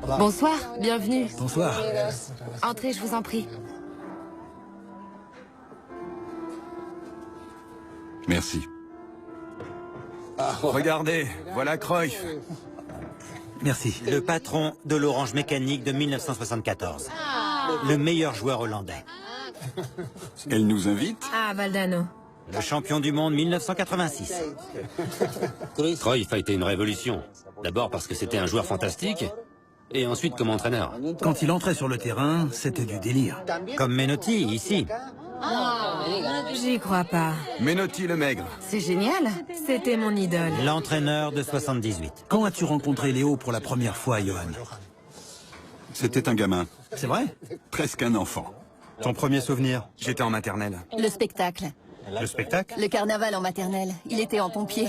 Bonsoir, bienvenue. Bonsoir. Entrez, je vous en prie. Merci. Regardez, voilà Cruyff. Merci. Le patron de l'Orange Mécanique de 1974. Le meilleur joueur hollandais. Elle nous invite? Ah, Valdano. Le champion du monde 1986. Cruyff a été une révolution. D'abord parce que c'était un joueur fantastique, et ensuite comme entraîneur. Quand il entrait sur le terrain, c'était du délire. Comme Menotti, ici. J'y crois pas. Menotti le maigre. C'est génial. C'était mon idole. L'entraîneur de 78. Quand as-tu rencontré Léo pour la première fois, Johan? C'était un gamin. C'est vrai? Presque un enfant. Ton premier souvenir? J'étais en maternelle. Le spectacle. Le spectacle? Le carnaval en maternelle. Il était en pompier.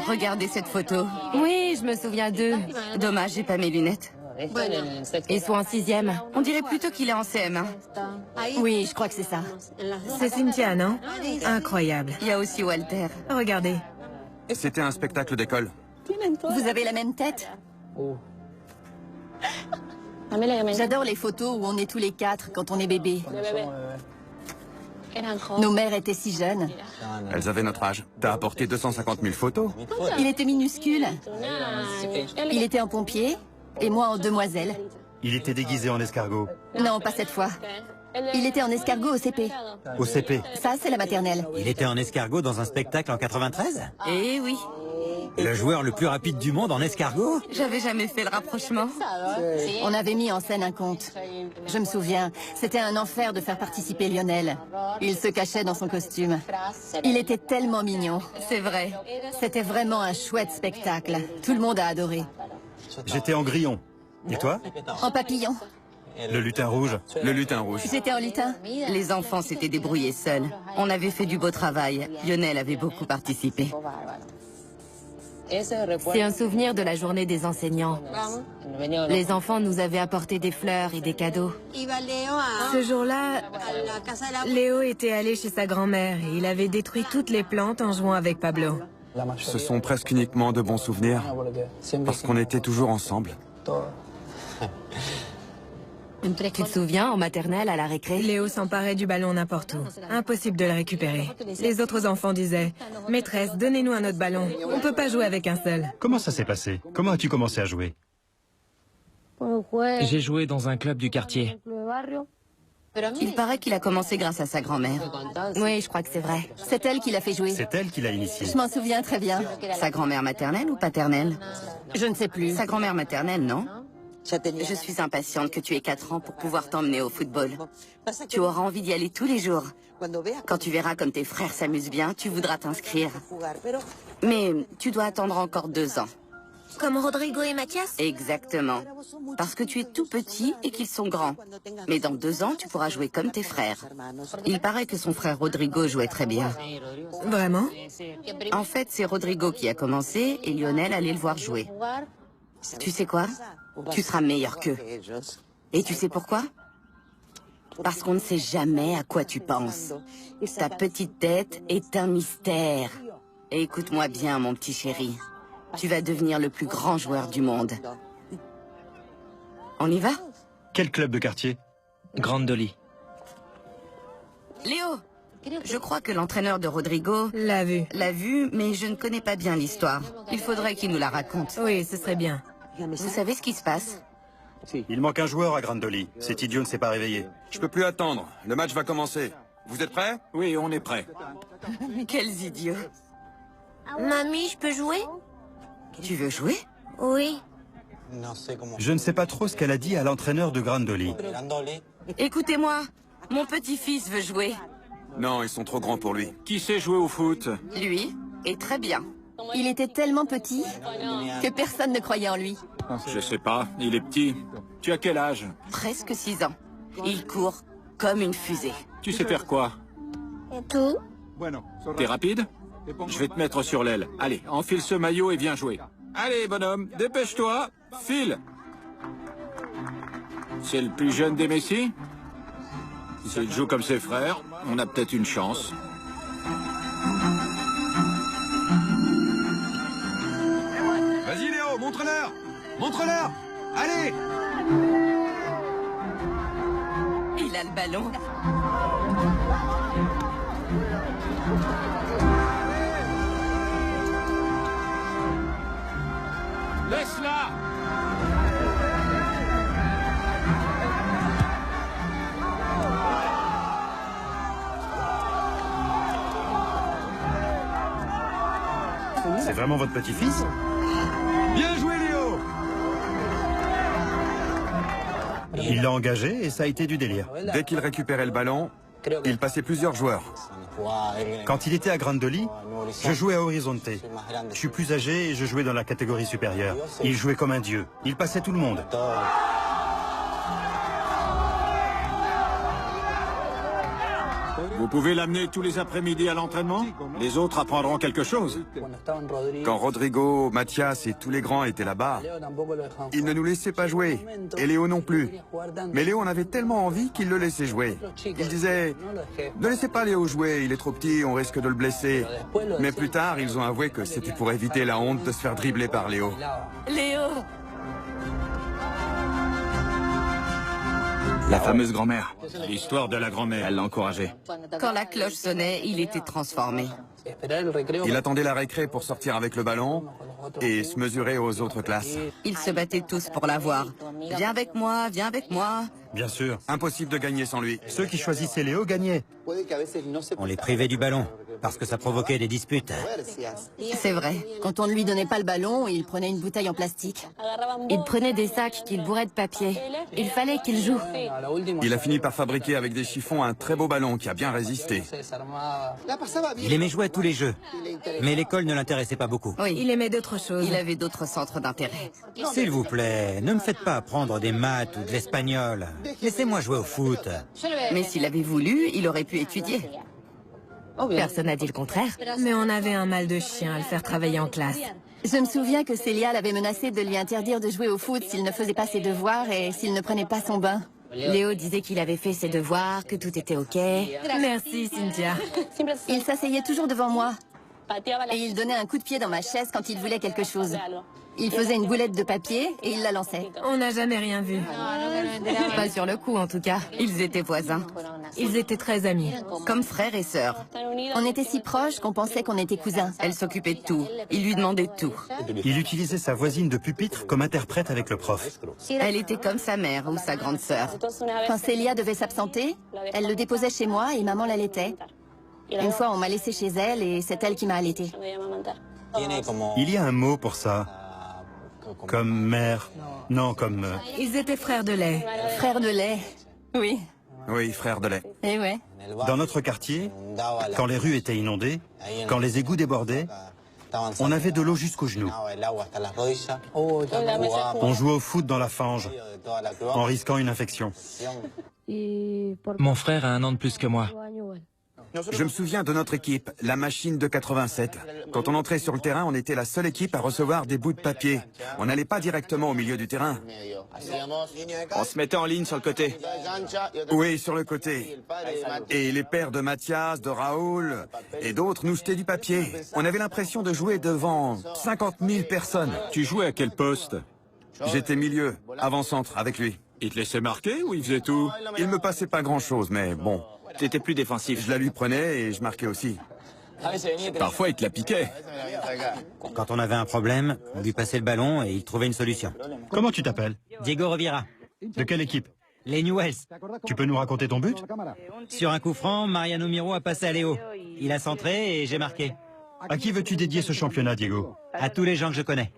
Regardez cette photo. Oui, je me souviens d'eux. Dommage, j'ai pas mes lunettes. Ils sont en 6e. On dirait plutôt qu'il est en CM1. Oui, je crois que c'est ça. C'est Cynthia, non? Incroyable. Il y a aussi Walter. Regardez. C'était un spectacle d'école. Vous avez la même tête? J'adore les photos où on est tous les quatre quand on est bébé. Nos mères étaient si jeunes. Elles avaient notre âge. T'as apporté 250 000 photos? Il était minuscule. Il était en pompier et moi en demoiselle. Il était déguisé en escargot. Non, pas cette fois. Il était en escargot au CP. Au CP. Ça, c'est la maternelle. Il était en escargot dans un spectacle en 93? Eh oui, Le joueur le plus rapide du monde en escargot? j'avais jamais fait le rapprochement. On avait mis en scène un conte. Je me souviens, c'était un enfer de faire participer Lionel. Il se cachait dans son costume. Il était tellement mignon. C'est vrai. C'était vraiment un chouette spectacle. Tout le monde a adoré. J'étais en grillon. Et toi? En papillon. Le lutin rouge. Le lutin rouge. J'étais en lutin. Les enfants s'étaient débrouillés seuls. On avait fait du beau travail. Lionel avait beaucoup participé. C'est un souvenir de la journée des enseignants. Les enfants nous avaient apporté des fleurs et des cadeaux. Ce jour-là, Léo était allé chez sa grand-mère et il avait détruit toutes les plantes en jouant avec Pablo. Ce sont presque uniquement de bons souvenirs. Parce qu'on était toujours ensemble. Tu te souviens, en maternelle, à la récré? Léo s'emparait du ballon n'importe où. Impossible de le récupérer. Les autres enfants disaient « Maîtresse, donnez-nous un autre ballon. On peut pas jouer avec un seul. » Comment ça s'est passé? Comment as-tu commencé à jouer? J'ai joué dans un club du quartier. Il paraît qu'il a commencé grâce à sa grand-mère. Oui, je crois que c'est vrai. C'est elle qui l'a fait jouer. C'est elle qui l'a initié. Je m'en souviens très bien. Sa grand-mère maternelle ou paternelle? Je ne sais plus. Sa grand-mère maternelle, non? Je suis impatiente que tu aies 4 ans pour pouvoir t'emmener au football. Tu auras envie d'y aller tous les jours. Quand tu verras comme tes frères s'amusent bien, tu voudras t'inscrire. Mais tu dois attendre encore 2 ans. Comme Rodrigo et Mathias? Exactement. Parce que tu es tout petit et qu'ils sont grands. Mais dans 2 ans, tu pourras jouer comme tes frères. Il paraît que son frère Rodrigo jouait très bien. Vraiment? En fait, c'est Rodrigo qui a commencé et Lionel allait le voir jouer. Tu sais quoi? Tu seras meilleur qu'eux. Et tu sais pourquoi? Parce qu'on ne sait jamais à quoi tu penses. Ta petite tête est un mystère. Et écoute-moi bien, mon petit chéri. Tu vas devenir le plus grand joueur du monde. On y va? Quel club de quartier? Grande Dolly. Léo, je crois que l'entraîneur de Rodrigo L'a vu. l'a vu, mais je ne connais pas bien l'histoire. Il faudrait qu'il nous la raconte. Oui, ce serait bien. Vous savez ce qui se passe? Il manque un joueur à Grandoli. Cet idiot ne s'est pas réveillé. Je peux plus attendre. Le match va commencer. Vous êtes prêts? Oui, on est prêt. Quels idiots. Mamie, je peux jouer? Tu veux jouer? Oui. Je ne sais pas trop ce qu'elle a dit à l'entraîneur de Grandoli. Écoutez-moi, mon petit-fils veut jouer. Non, ils sont trop grands pour lui. Qui sait jouer au foot? Lui est très bien. Il était tellement petit que personne ne croyait en lui. Je sais pas, il est petit. Tu as quel âge? Presque 6 ans. Il court comme une fusée. Tu sais faire quoi? Tout? T'es rapide? Je vais te mettre sur l'aile. Allez, enfile ce maillot et viens jouer. Allez, bonhomme, dépêche-toi. File. C'est le plus jeune des Messi? S'il joue comme ses frères, on a peut-être une chance. Vas-y Léo, montre-leur! Montre-leur! Allez! Il a le ballon. Laisse-la! C'est vraiment votre petit-fils? Bien joué, Léo! Il l'a engagé et ça a été du délire. Dès qu'il récupérait le ballon, il passait plusieurs joueurs. Quand il était à Grandoli, je jouais à Horizonte. Je suis plus âgé et je jouais dans la catégorie supérieure. Il jouait comme un dieu. Il passait tout le monde. Vous pouvez l'amener tous les après-midi à l'entraînement? Les autres apprendront quelque chose. Quand Rodrigo, Mathias et tous les grands étaient là-bas, ils ne nous laissaient pas jouer. Et Léo non plus. Mais Léo en avait tellement envie qu'il le laissait jouer. Il disait « Ne laissez pas Léo jouer, il est trop petit, on risque de le blesser. » Mais plus tard, ils ont avoué que c'était pour éviter la honte de se faire dribbler par Léo. Léo! La fameuse grand-mère. L'histoire de la grand-mère. Elle l'a encouragé. Quand la cloche sonnait, il était transformé. Il attendait la récré pour sortir avec le ballon et se mesurer aux autres classes. Ils se battaient tous pour l'avoir. Viens avec moi, viens avec moi. Bien sûr. Impossible de gagner sans lui. Ceux qui choisissaient Léo gagnaient. On les privait du ballon, parce que ça provoquait des disputes. C'est vrai. Quand on ne lui donnait pas le ballon, il prenait une bouteille en plastique. Il prenait des sacs qu'il bourrait de papier. Il fallait qu'il joue. Il a fini par fabriquer avec des chiffons un très beau ballon qui a bien résisté. Il aimait jouer à tous les jeux, mais l'école ne l'intéressait pas beaucoup. Oui. Il aimait d'autres choses. Il avait d'autres centres d'intérêt. S'il vous plaît, ne me faites pas apprendre des maths ou de l'espagnol. Laissez-moi jouer au foot. Mais s'il avait voulu, il aurait pu étudier. Personne n'a dit le contraire. Mais on avait un mal de chien à le faire travailler en classe. Je me souviens que Célia l'avait menacé de lui interdire de jouer au foot s'il ne faisait pas ses devoirs et s'il ne prenait pas son bain. Léo disait qu'il avait fait ses devoirs, que tout était OK. Merci, Cynthia. Il s'asseyait toujours devant moi et il donnait un coup de pied dans ma chaise quand il voulait quelque chose. Il faisait une boulette de papier et il la lançait. On n'a jamais rien vu. Pas sur le coup, en tout cas. Ils étaient voisins. Ils étaient très amis. Comme frères et sœurs. On était si proches qu'on pensait qu'on était cousins. Elle s'occupait de tout. Il lui demandait tout. Il utilisait sa voisine de pupitre comme interprète avec le prof. Elle était comme sa mère ou sa grande sœur. Quand Célia devait s'absenter, elle le déposait chez moi et maman l'allaitait. Une fois, on m'a laissé chez elle et c'est elle qui m'a allaitée. Il y a un mot pour ça. Comme mère. Non, comme... Ils étaient frères de lait. Frère de lait. Oui. Oui, frère de lait. Eh ouais. Dans notre quartier, quand les rues étaient inondées, quand les égouts débordaient, on avait de l'eau jusqu'aux genoux. On jouait au foot dans la fange, en risquant une infection. Mon frère a 1 an de plus que moi. Je me souviens de notre équipe, la machine de 87. Quand on entrait sur le terrain, on était la seule équipe à recevoir des bouts de papier. On n'allait pas directement au milieu du terrain. On se mettait en ligne sur le côté. Oui, sur le côté. Et les pères de Mathias, de Raoul et d'autres nous jetaient du papier. On avait l'impression de jouer devant 50 000 personnes. Tu jouais à quel poste? J'étais milieu, avant-centre, avec lui. Il te laissait marquer ou il faisait tout? Il me passait pas grand-chose, mais bon. T'étais plus défensif. Je la lui prenais et je marquais aussi. Parfois, il te la piquait. Quand on avait un problème, on lui passait le ballon et il trouvait une solution. Comment tu t'appelles? Diego Rovira, De quelle équipe? les Newells. Tu peux nous raconter ton but? Sur un coup franc, Mariano Miro a passé à Léo. Il a centré et j'ai marqué. À qui veux-tu dédier ce championnat, Diego? À tous les gens que je connais.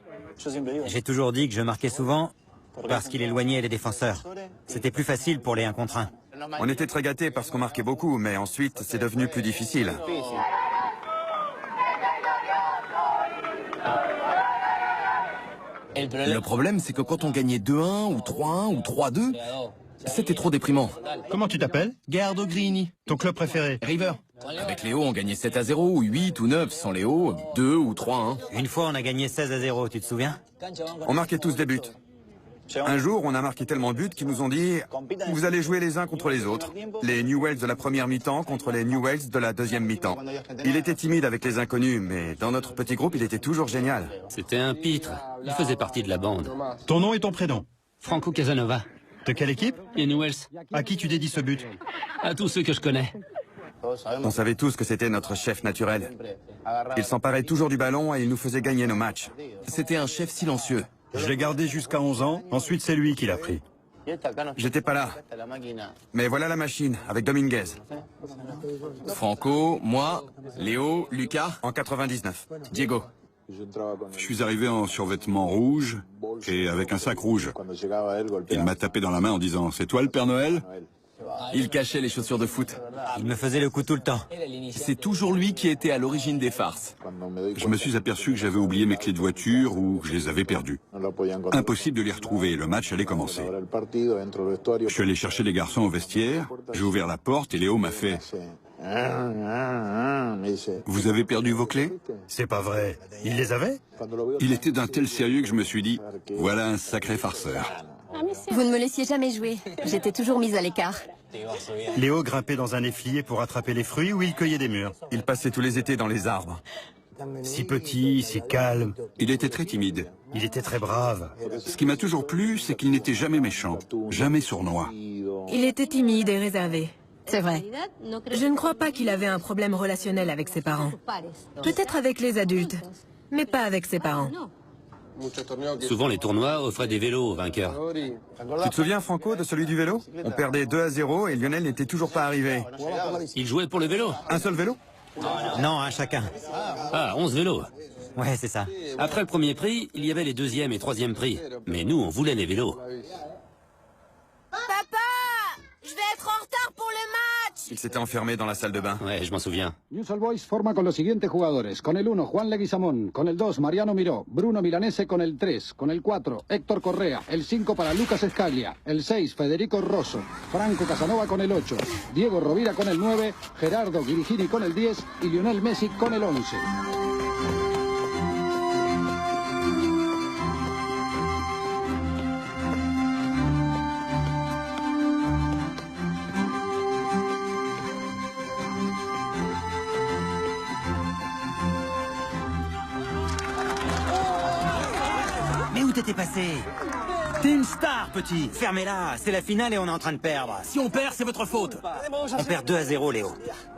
J'ai toujours dit que je marquais souvent parce qu'il éloignait les défenseurs. C'était plus facile pour les 1 contre 1. On était très gâtés parce qu'on marquait beaucoup, mais ensuite, c'est devenu plus difficile. Le problème, c'est que quand on gagnait 2-1 ou 3-1 ou 3-2, c'était trop déprimant. Comment tu t'appelles? Gardo Grini. Ton club préféré? River. Avec Léo, on gagnait 7-0 ou 8 ou 9. Sans Léo, 2 ou 3-1. Une fois, on a gagné 16-0, tu te souviens? On marquait tous des buts. Un jour, on a marqué tellement de buts qu'ils nous ont dit « Vous allez jouer les uns contre les autres. Les Newells de la première mi-temps contre les Newells de la deuxième mi-temps. » Il était timide avec les inconnus, mais dans notre petit groupe, il était toujours génial. C'était un pitre. Il faisait partie de la bande. Ton nom et ton prénom? Franco Casanova. De quelle équipe? Ian Wells. À qui tu dédies ce but? À tous ceux que je connais. On savait tous que c'était notre chef naturel. Il s'emparait toujours du ballon et il nous faisait gagner nos matchs. C'était un chef silencieux. Je l'ai gardé jusqu'à 11 ans, ensuite c'est lui qui l'a pris. J'étais pas là. Mais voilà la machine, avec Dominguez. Franco, moi, Léo, Lucas. En 99. Diego. Je suis arrivé en survêtement rouge et avec un sac rouge. Il m'a tapé dans la main en disant « C'est toi le Père Noël ?» Il cachait les chaussures de foot. Il me faisait le coup tout le temps. C'est toujours lui qui était à l'origine des farces. Je me suis aperçu que j'avais oublié mes clés de voiture ou que je les avais perdues. Impossible de les retrouver, le match allait commencer. Je suis allé chercher les garçons au vestiaire, j'ai ouvert la porte et Léo m'a fait « Vous avez perdu vos clés ?» C'est pas vrai. Il les avait? Il était d'un tel sérieux que je me suis dit « Voilà un sacré farceur ». Vous ne me laissiez jamais jouer. J'étais toujours mise à l'écart. Léo grimpait dans un efflier pour attraper les fruits ou il cueillait des mûres. Il passait tous les étés dans les arbres. Si petit, si calme. Il était très timide. Il était très brave. Ce qui m'a toujours plu, c'est qu'il n'était jamais méchant, jamais sournois. Il était timide et réservé. C'est vrai. Je ne crois pas qu'il avait un problème relationnel avec ses parents. Peut-être avec les adultes, mais pas avec ses parents. Souvent, les tournois offraient des vélos aux vainqueurs. Tu te souviens, Franco, de celui du vélo? On perdait 2-0 et Lionel n'était toujours pas arrivé. Il jouait pour le vélo? Un seul vélo? Non, un chacun. Ah, 11 vélos. Ouais, c'est ça. Après le premier prix, il y avait les deuxième et troisième prix. Mais nous, on voulait les vélos. Papa! Je vais être en retard pour le match! Il s'était enfermé dans la salle de bain. Ouais, je m'en souviens. Newell's Boys forma con los siguientes jugadores. Con el 1, Juan Leguizamón. Con el 2, Mariano Miró. Bruno Milanese con el 3. Con el 4, Héctor Correa. El 5 para Lucas Escaglia. El 6, Federico Rosso. Franco Casanova con el 8. Diego Rovira con el 9. Gerardo Guirigini con el 10. Y Lionel Messi con el 11. Mais où t'étais passé? T'es une star, petit. Fermez-la, c'est la finale et on est en train de perdre. Si on perd, c'est votre faute. On perd 2-0, Léo.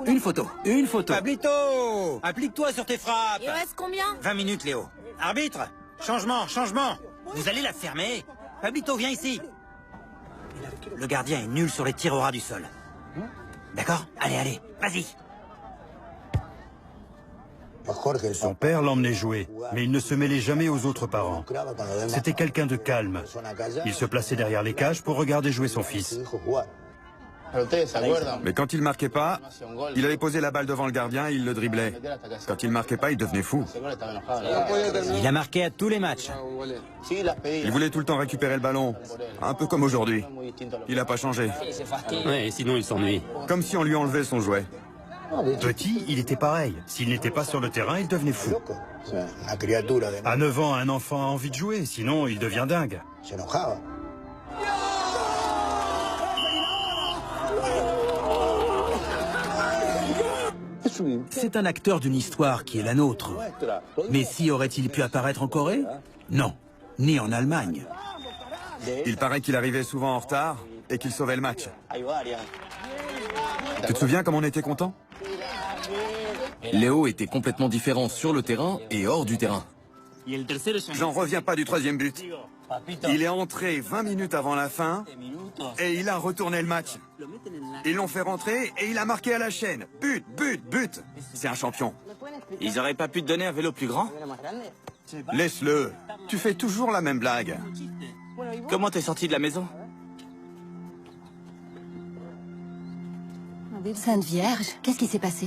Une photo. Une photo. Pablito, applique-toi sur tes frappes. Il reste combien? 20 minutes, Léo. Arbitre, changement, changement. Vous allez la fermer. Pablito, viens ici. Le gardien est nul sur les tirs au ras du sol. D'accord? Allez, allez, vas-y. Son père l'emmenait jouer, mais il ne se mêlait jamais aux autres parents. C'était quelqu'un de calme. Il se plaçait derrière les cages pour regarder jouer son fils. Mais quand il marquait pas, il allait poser la balle devant le gardien et il le driblait. Quand il marquait pas, il devenait fou. Il a marqué à tous les matchs. Il voulait tout le temps récupérer le ballon, un peu comme aujourd'hui. Il n'a pas changé. Ouais, sinon il s'ennuie. Comme si on lui enlevait son jouet. Petit, il était pareil. S'il n'était pas sur le terrain, il devenait fou. À 9 ans, un enfant a envie de jouer, sinon il devient dingue. C'est un acteur d'une histoire qui est la nôtre. Messi aurait-il pu apparaître en Corée? Non, ni en Allemagne. Il paraît qu'il arrivait souvent en retard et qu'il sauvait le match. Tu te souviens comme on était content? Léo était complètement différent sur le terrain et hors du terrain. J'en reviens pas du troisième but. Il est entré 20 minutes avant la fin et il a retourné le match. Ils l'ont fait rentrer et il a marqué à la chaîne. But, but, but. C'est un champion. Ils auraient pas pu te donner un vélo plus grand? Laisse-le. Tu fais toujours la même blague. Comment t'es sorti de la maison? Sainte Vierge, qu'est-ce qui s'est passé?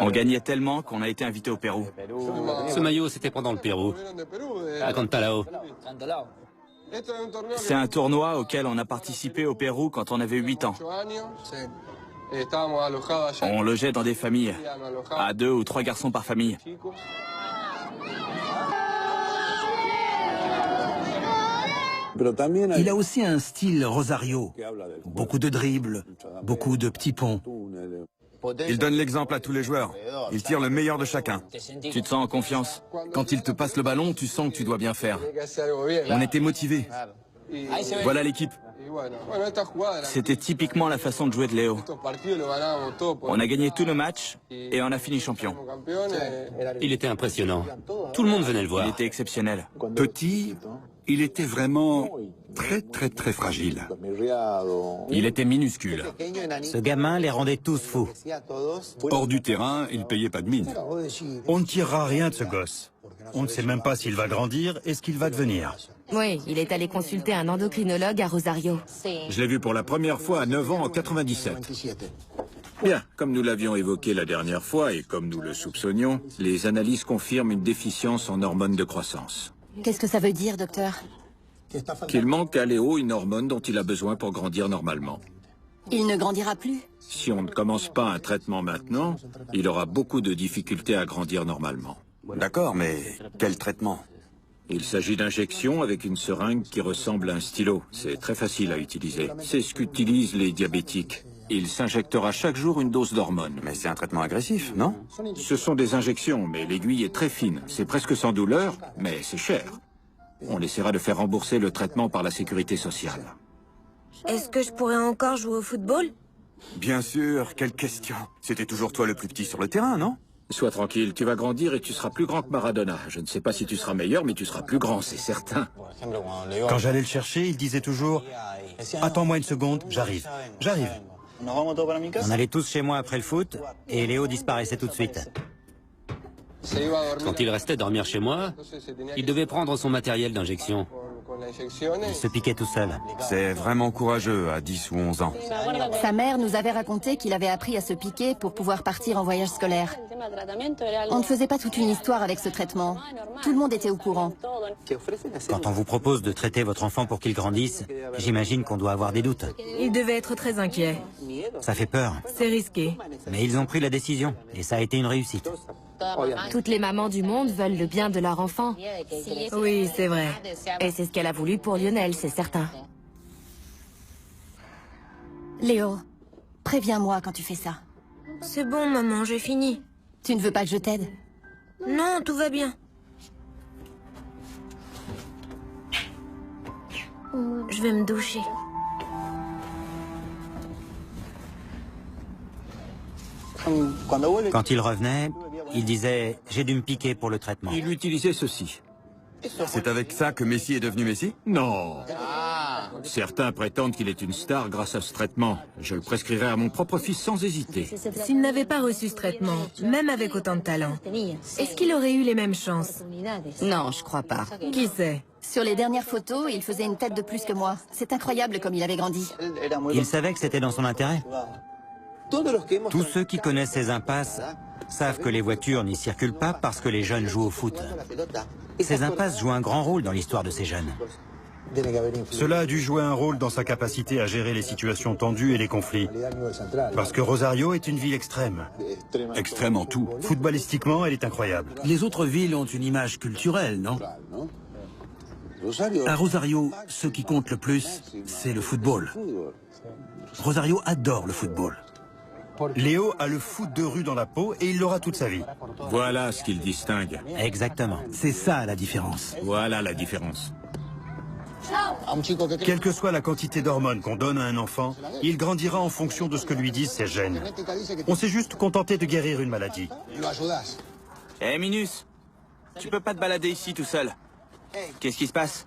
On gagnait tellement qu'on a été invité au Pérou. Ce maillot, c'était pendant le Pérou. À Cantalao. C'est un tournoi auquel on a participé au Pérou quand on avait 8 ans. On logeait dans des familles, à 2 ou 3 garçons par famille. Il a aussi un style Rosario. Beaucoup de dribbles, beaucoup de petits ponts. Il donne l'exemple à tous les joueurs. Il tire le meilleur de chacun. Tu te sens en confiance? Quand il te passe le ballon, tu sens que tu dois bien faire. On était motivés. Voilà l'équipe. C'était typiquement la façon de jouer de Léo. On a gagné tous nos matchs et on a fini champion. Il était impressionnant. Tout le monde venait le voir. Il était exceptionnel. Petit, il était vraiment très fragile. Il était minuscule. Ce gamin les rendait tous fous. Hors du terrain, il payait pas de mine. On ne tirera rien de ce gosse. On ne sait même pas s'il va grandir et ce qu'il va devenir. Oui, il est allé consulter un endocrinologue à Rosario. Je l'ai vu pour la première fois à 9 ans en 97. Bien, comme nous l'avions évoqué la dernière fois et comme nous le soupçonnions, les analyses confirment une déficience en hormones de croissance. Qu'est-ce que ça veut dire, docteur? Qu'il manque à Léo une hormone dont il a besoin pour grandir normalement. Il ne grandira plus? Si on ne commence pas un traitement maintenant, il aura beaucoup de difficultés à grandir normalement. D'accord, mais quel traitement? Il s'agit d'injections avec une seringue qui ressemble à un stylo. C'est très facile à utiliser. C'est ce qu'utilisent les diabétiques. Il s'injectera chaque jour une dose d'hormones. Mais c'est un traitement agressif, non? Ce sont des injections, mais l'aiguille est très fine. C'est presque sans douleur, mais c'est cher. On essaiera de faire rembourser le traitement par la sécurité sociale. Est-ce que je pourrais encore jouer au football? Bien sûr, quelle question. C'était toujours toi le plus petit sur le terrain, non? Sois tranquille, tu vas grandir et tu seras plus grand que Maradona. Je ne sais pas si tu seras meilleur, mais tu seras plus grand, c'est certain. Quand j'allais le chercher, il disait toujours « Attends-moi une seconde, j'arrive, j'arrive ». On allait tous chez moi après le foot et Léo disparaissait tout de suite. Quand il restait dormir chez moi, il devait prendre son matériel d'injection. Il se piquait tout seul. C'est vraiment courageux à 10 ou 11 ans. Sa mère nous avait raconté qu'il avait appris à se piquer pour pouvoir partir en voyage scolaire. On ne faisait pas toute une histoire avec ce traitement. Tout le monde était au courant. Quand on vous propose de traiter votre enfant pour qu'il grandisse, j'imagine qu'on doit avoir des doutes. Il devait être très inquiet. Ça fait peur. C'est risqué. Mais ils ont pris la décision et ça a été une réussite. Toutes les mamans du monde veulent le bien de leur enfant. Oui, c'est vrai. Et c'est ce qu'elle a voulu pour Lionel, c'est certain. Léo, préviens-moi quand tu fais ça. C'est bon, maman, j'ai fini. Tu ne veux pas que je t'aide? Non, tout va bien. Je vais me doucher. Quand il revenait, il disait « J'ai dû me piquer pour le traitement ». Il utilisait ceci. C'est avec ça que Messi est devenu Messi? Non. Certains prétendent qu'il est une star grâce à ce traitement. Je le prescrirai à mon propre fils sans hésiter. S'il n'avait pas reçu ce traitement, même avec autant de talent, est-ce qu'il aurait eu les mêmes chances? Non, je crois pas. Qui sait? Sur les dernières photos, il faisait une tête de plus que moi. C'est incroyable comme il avait grandi. Il savait que c'était dans son intérêt. Tous ceux qui connaissent ces impasses savent que les voitures n'y circulent pas parce que les jeunes jouent au foot. Ces impasses jouent un grand rôle dans l'histoire de ces jeunes. Cela a dû jouer un rôle dans sa capacité à gérer les situations tendues et les conflits. Parce que Rosario est une ville extrême. Extrême en tout. Footballistiquement, elle est incroyable. Les autres villes ont une image culturelle, non? À Rosario, ce qui compte le plus, c'est le football. Rosario adore le football. Léo a le foot de rue dans la peau et il l'aura toute sa vie. Voilà ce qu'il distingue. Exactement. C'est ça la différence. Voilà la différence. Quelle que soit la quantité d'hormones qu'on donne à un enfant, il grandira en fonction de ce que lui disent ses gènes. On s'est juste contenté de guérir une maladie. Hé, Minus, tu peux pas te balader ici tout seul. Qu'est-ce qui se passe?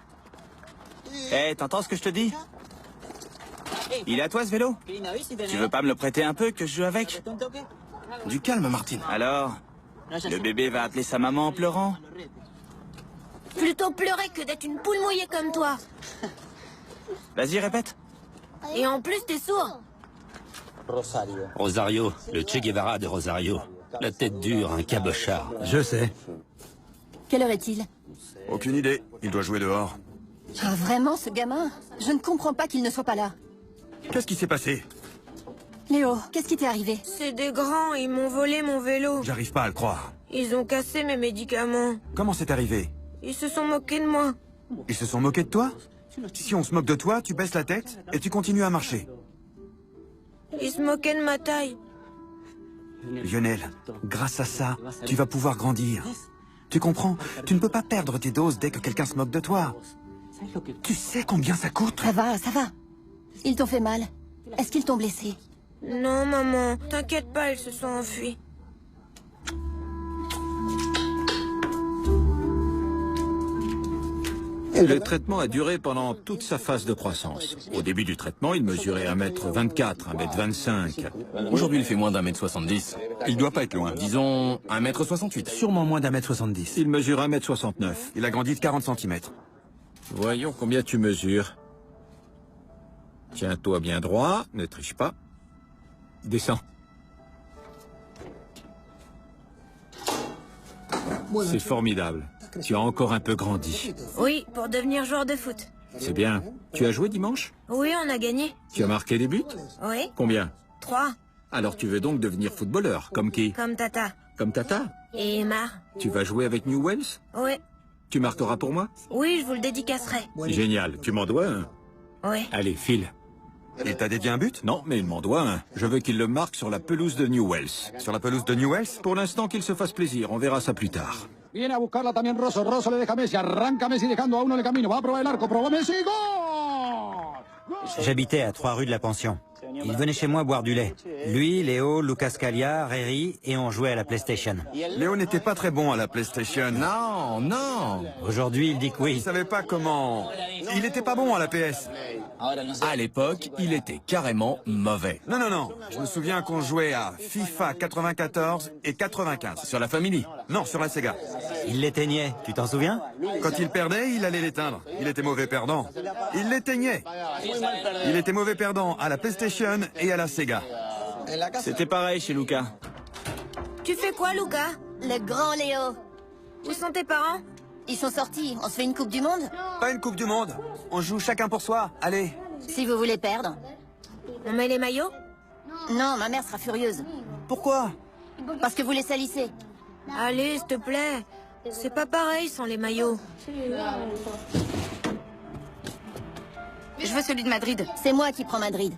Hé, t'entends ce que je te dis? Il est à toi ce vélo? Tu veux pas me le prêter un peu que je joue avec? Du calme, Martine. Alors, le bébé va appeler sa maman en pleurant? Plutôt pleurer que d'être une poule mouillée comme toi. Vas-y, répète. Et en plus, t'es sourd. Rosario, le Che Guevara de Rosario. La tête dure, un cabochard. Je sais. Quelle heure est-il? Aucune idée. Il doit jouer dehors. Ah, vraiment, ce gamin? Je ne comprends pas qu'il ne soit pas là. Qu'est-ce qui s'est passé? Léo, qu'est-ce qui t'est arrivé? C'est des grands, ils m'ont volé mon vélo. J'arrive pas à le croire. Ils ont cassé mes médicaments. Comment c'est arrivé? Ils se sont moqués de moi. Ils se sont moqués de toi? Si on se moque de toi, tu baisses la tête et tu continues à marcher. Ils se moquaient de ma taille. Lionel, grâce à ça, tu vas pouvoir grandir. Tu comprends? Tu ne peux pas perdre tes doses dès que quelqu'un se moque de toi. Tu sais combien ça coûte? Ça va, ça va. Ils t'ont fait mal. Est-ce qu'ils t'ont blessé? Non, maman. T'inquiète pas, ils se sont enfuis. Le traitement a duré pendant toute sa phase de croissance. Au début du traitement, il mesurait 1m24, 1m25. Aujourd'hui, il fait moins d'1m70. Il doit pas être loin. Disons 1m68. Sûrement moins d'1m70. Il mesure 1m69. Il a grandi de 40 cm. Voyons combien tu mesures. Tiens-toi bien droit, ne triche pas. Descends. C'est formidable. Tu as encore un peu grandi. Oui, pour devenir joueur de foot. C'est bien. Tu as joué dimanche? Oui, on a gagné. Tu as marqué des buts? Oui. Combien? 3. Alors tu veux donc devenir footballeur, comme qui? Comme Tata. Comme Tata? Et Emma. Tu vas jouer avec New Wells? Oui. Tu marqueras pour moi? Oui, je vous le dédicacerai. Génial. Tu m'en dois un? Oui. Allez, file. Il t'a dédié un but? Non, mais il m'en doit un. Je veux qu'il le marque sur la pelouse de New Wells. Sur la pelouse de New Wells? Pour l'instant, qu'il se fasse plaisir. On verra ça plus tard. Viene a buscarla también Rosso. Rosso le deja Messi. Arranca Messi dejando a uno el camino. Va a probar el arco. Probó Messi. ¡Gol! J'habitais à 3 rue de la Pension. Il venait chez moi boire du lait. Lui, Léo, Lucas Scalia, Reri, et on jouait à la PlayStation. Léo n'était pas très bon à la PlayStation. Non, non. Aujourd'hui, il dit que Il oui. savait pas comment... Il n'était pas bon à la PS. À l'époque, il était carrément mauvais. Non, non, non. Je me souviens qu'on jouait à FIFA 94 et 95. Sur la Family? Non, sur la Sega. Il l'éteignait, tu t'en souviens? Quand il perdait, il allait l'éteindre. Il était mauvais perdant. Il l'éteignait. Il était mauvais perdant à la PlayStation et à la Sega. C'était pareil chez Lucas. Tu fais quoi, Lucas? Le grand Léo. Où sont tes parents? Ils sont sortis. On se fait une coupe du monde? Pas une coupe du monde. On joue chacun pour soi. Allez. Si vous voulez perdre. On met les maillots? Non, ma mère sera furieuse. Pourquoi? Parce que vous les salissez. Allez, s'il te plaît. C'est pas pareil sans les maillots. Je veux celui de Madrid. C'est moi qui prends Madrid.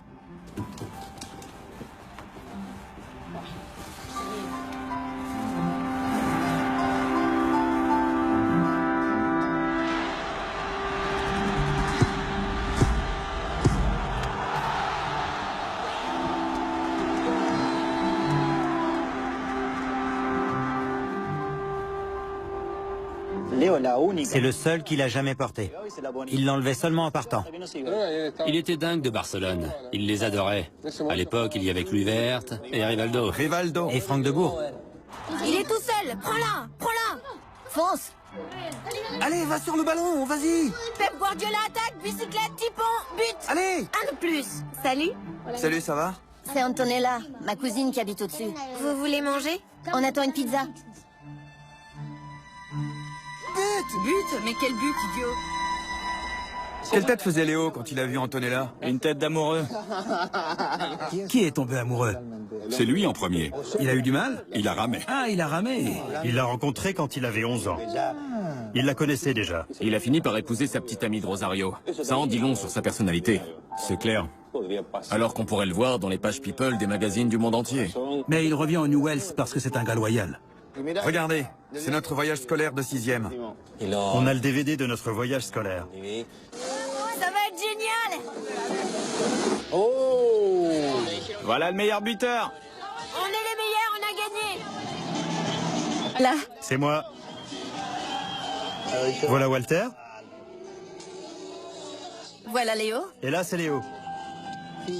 C'est le seul qu'il a jamais porté. Il l'enlevait seulement en partant. Il était dingue de Barcelone. Il les adorait. À l'époque, il y avait Kluivert et Rivaldo. Rivaldo. Et Franck de Bourg. Il est tout seul. Prends-la. Prends-la. Fonce. Allez, va sur le ballon, vas-y. Pep Guardiola attaque. Bicyclette, tipon, but. Allez. Un de plus. Salut. Salut, ça va? C'est Antonella, ma cousine qui habite au-dessus. Vous voulez manger? On attend une pizza. But? Mais quel but, idiot! Quelle tête faisait Léo quand il a vu Antonella? Une tête d'amoureux. Qui est tombé amoureux? C'est lui en premier. Il a eu du mal? Il a ramé. Ah, il a ramé. Il l'a rencontrée quand il avait 11 ans. Il la connaissait déjà. Il a fini par épouser sa petite amie de Rosario. Ça en dit long sur sa personnalité. C'est clair. Alors qu'on pourrait le voir dans les pages People des magazines du monde entier. Mais il revient au New Wells parce que c'est un gars loyal. Regardez, c'est notre voyage scolaire de 6e. On a le DVD de notre voyage scolaire. Ça va être génial. Voilà le meilleur buteur. On est les meilleurs, on a gagné. Là. C'est moi. Voilà Walter. Voilà Léo. Et là, c'est Léo.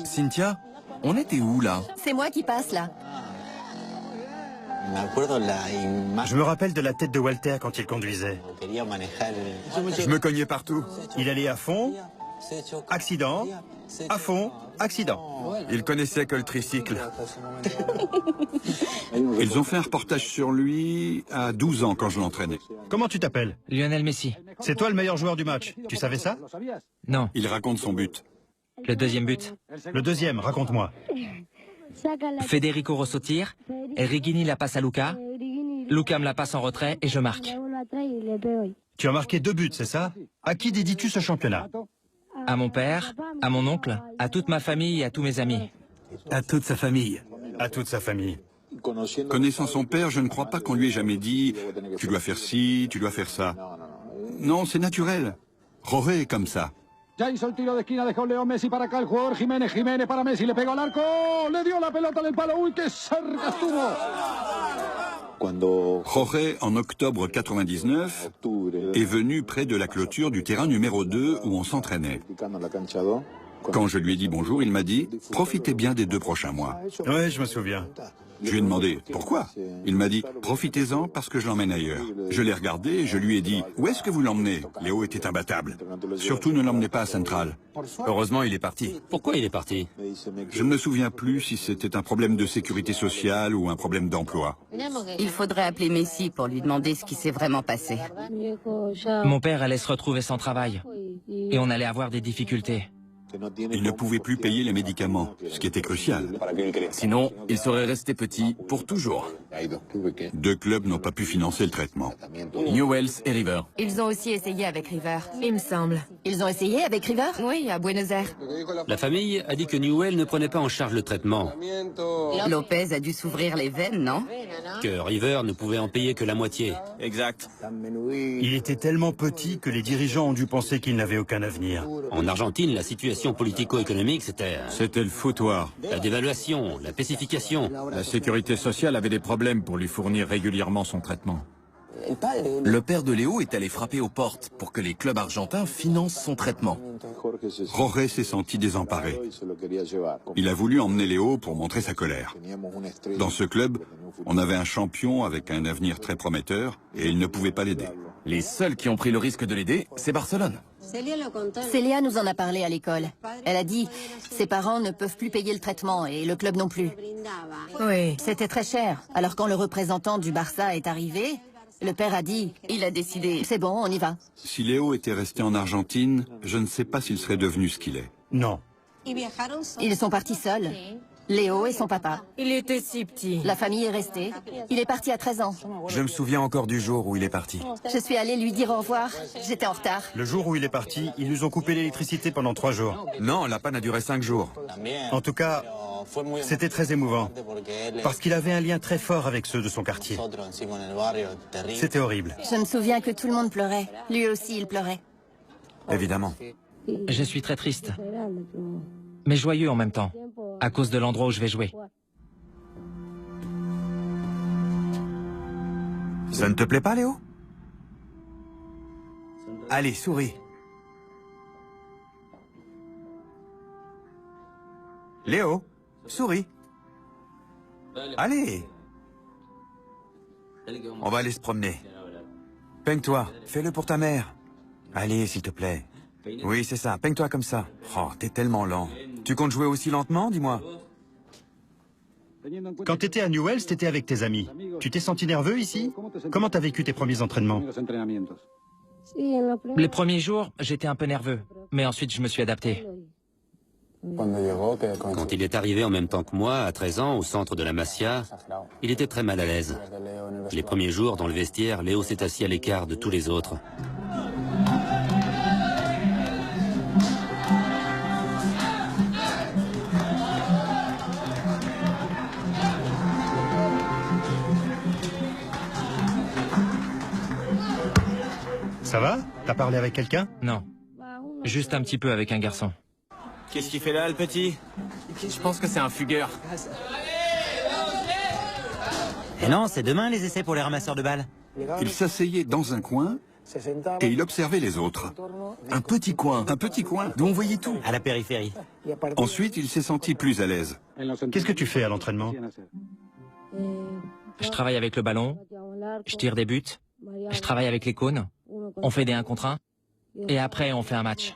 Cynthia, on était où là? C'est moi qui passe là. Je me rappelle de la tête de Walter quand il conduisait. Je me cognais partout. Il allait à fond, accident, à fond, accident. Il connaissait que le tricycle. Ils ont fait un reportage sur lui à 12 ans quand je l'entraînais. Comment tu t'appelles? Lionel Messi. C'est toi le meilleur joueur du match. Tu savais ça? Non, Il raconte son but. le deuxième but. Le deuxième, raconte-moi. Federico Rosso tire, et Rigini la passe à Luca. Luca me la passe en retrait et je marque. Tu as marqué 2 buts, c'est ça? À qui dédies-tu ce championnat? À mon père, à mon oncle, à toute ma famille et à tous mes amis. À toute sa famille. À toute sa famille. Connaissant son père, je ne crois pas qu'on lui ait jamais dit « tu dois faire ci, tu dois faire ça ». Non, c'est naturel. Jorge est comme ça. Ya hizo el tiro de esquina, dejó Leo Messi para acá, el jugador Jiménez, Jiménez para Messi, le pegó al arco, le dio la pelota en el palo, uy, qué cerca estuvo. Jorge, en octobre 99, est venu près de la clôture du terrain numéro 2 où on s'entraînait. Quand je lui ai dit bonjour, il m'a dit « Profitez bien des 2 prochains mois ». Ouais, je me souviens. Je lui ai demandé « Pourquoi ?» Il m'a dit « Profitez-en parce que je l'emmène ailleurs ». Je l'ai regardé et je lui ai dit « Où est-ce que vous l'emmenez ?» Léo était imbattable. Surtout ne l'emmenez pas à Central. Heureusement, il est parti. Pourquoi il est parti? Je ne me souviens plus si c'était un problème de sécurité sociale ou un problème d'emploi. Il faudrait appeler Messi pour lui demander ce qui s'est vraiment passé. Mon père allait se retrouver sans travail. Et on allait avoir des difficultés. Il ne pouvait plus payer les médicaments, ce qui était crucial. Sinon, il serait resté petit pour toujours. 2 clubs n'ont pas pu financer le traitement. Newell's et River. Ils ont aussi essayé avec River. Il me semble. Ils ont essayé avec River? Oui, à Buenos Aires. La famille a dit que Newell ne prenait pas en charge le traitement, Lopez a dû s'ouvrir les veines, non? que River ne pouvait en payer que la moitié. Exact. Il était tellement petit que les dirigeants ont dû penser qu'il n'avait aucun avenir. En Argentine, la situation politico-économique, c'était C'était le foutoir. la dévaluation, la pacification. La sécurité sociale avait des problèmes pour lui fournir régulièrement son traitement. Le père de Léo est allé frapper aux portes pour que les clubs argentins financent son traitement. Jorge s'est senti désemparé. Il a voulu emmener Léo pour montrer sa colère. Dans ce club, on avait un champion avec un avenir très prometteur et il ne pouvait pas l'aider. Les seuls qui ont pris le risque de l'aider, c'est Barcelone. Célia nous en a parlé à l'école. Elle a dit « Ses parents ne peuvent plus payer le traitement et le club non plus. » Oui. C'était très cher. Alors quand le représentant du Barça est arrivé, le père a dit « Il a décidé. C'est bon, on y va. » Si Léo était resté en Argentine, je ne sais pas s'il serait devenu ce qu'il est. Non. Ils sont partis seuls. Léo et son papa. Il était si petit. La famille est restée. Il est parti à 13 ans. Je me souviens encore du jour où il est parti. Je suis allée lui dire au revoir. J'étais en retard. Le jour où il est parti, ils nous ont coupé l'électricité pendant 3 jours. Non, la panne a duré 5 jours. En tout cas, c'était très émouvant. Parce qu'il avait un lien très fort avec ceux de son quartier. C'était horrible. Je me souviens que tout le monde pleurait. Lui aussi, il pleurait. Évidemment. Je suis très triste. Mais joyeux en même temps, à cause de l'endroit où je vais jouer. Ça ne te plaît pas, Léo? Allez, souris. Léo, souris. Allez. On va aller se promener. Peigne-toi, fais-le pour ta mère. Allez, s'il te plaît. Oui, c'est ça, peigne-toi comme ça. Oh, t'es tellement lent. Tu comptes jouer aussi lentement, dis-moi? Quand t'étais à Newell's, t'étais avec tes amis. Tu t'es senti nerveux ici? Comment t'as vécu tes premiers entraînements? Les premiers jours, j'étais un peu nerveux, mais ensuite je me suis adapté. Quand il est arrivé en même temps que moi, à 13 ans, au centre de la Masia, il était très mal à l'aise. Les premiers jours, dans le vestiaire, Léo s'est assis à l'écart de tous les autres. Ça va? T'as parlé avec quelqu'un? Non. Juste un petit peu avec un garçon. Qu'est-ce qu'il fait là, le petit? Je pense que c'est un fugueur. Et non, c'est demain les essais pour les ramasseurs de balles. Il s'asseyait dans un coin et il observait les autres. Un petit coin. Un petit coin. D'où on voyait tout. À la périphérie. Ensuite, il s'est senti plus à l'aise. Qu'est-ce que tu fais à l'entraînement? Je travaille avec le ballon, je tire des buts, je travaille avec les cônes, on fait des 1 contre 1, et après on fait un match.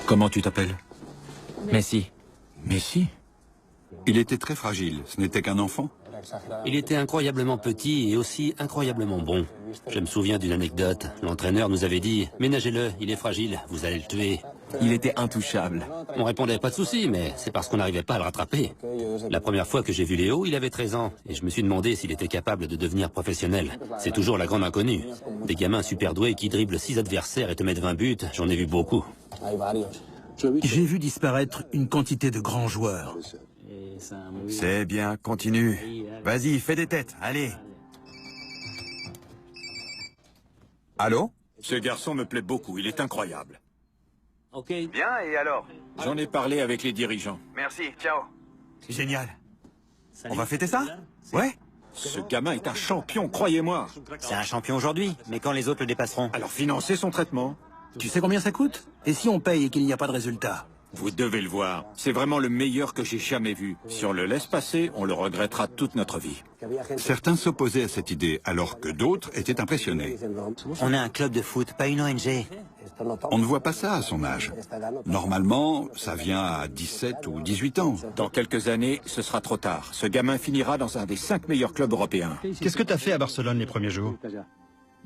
Comment tu t'appelles? Messi. Messi? Il était très fragile, ce n'était qu'un enfant. Il était incroyablement petit et aussi incroyablement bon. Je me souviens d'une anecdote. L'entraîneur nous avait dit « Ménagez-le, il est fragile, vous allez le tuer ». Il était intouchable. On répondait pas de souci, mais c'est parce qu'on n'arrivait pas à le rattraper. La première fois que j'ai vu Léo, il avait 13 ans, et je me suis demandé s'il était capable de devenir professionnel. C'est toujours la grande inconnue. Des gamins super doués qui dribblent 6 adversaires et te mettent 20 buts, j'en ai vu beaucoup. J'ai vu disparaître une quantité de grands joueurs. C'est bien, continue. Vas-y, fais des têtes, allez. Allô? Ce garçon me plaît beaucoup, il est incroyable. Bien, et alors? J'en ai parlé avec les dirigeants. Merci, ciao. Génial. On va fêter ça? Ouais. Ce gamin est un champion, croyez-moi. C'est un champion aujourd'hui, mais quand les autres le dépasseront? Alors financez son traitement. Tu sais combien ça coûte? Et si on paye et qu'il n'y a pas de résultat? Vous devez le voir. C'est vraiment le meilleur que j'ai jamais vu. Si on le laisse passer, on le regrettera toute notre vie. Certains s'opposaient à cette idée, alors que d'autres étaient impressionnés. On est un club de foot, pas une ONG. On ne voit pas ça à son âge. Normalement, ça vient à 17 ou 18 ans. Dans quelques années, ce sera trop tard. Ce gamin finira dans un des 5 meilleurs clubs européens. Qu'est-ce que tu as fait à Barcelone les premiers jours?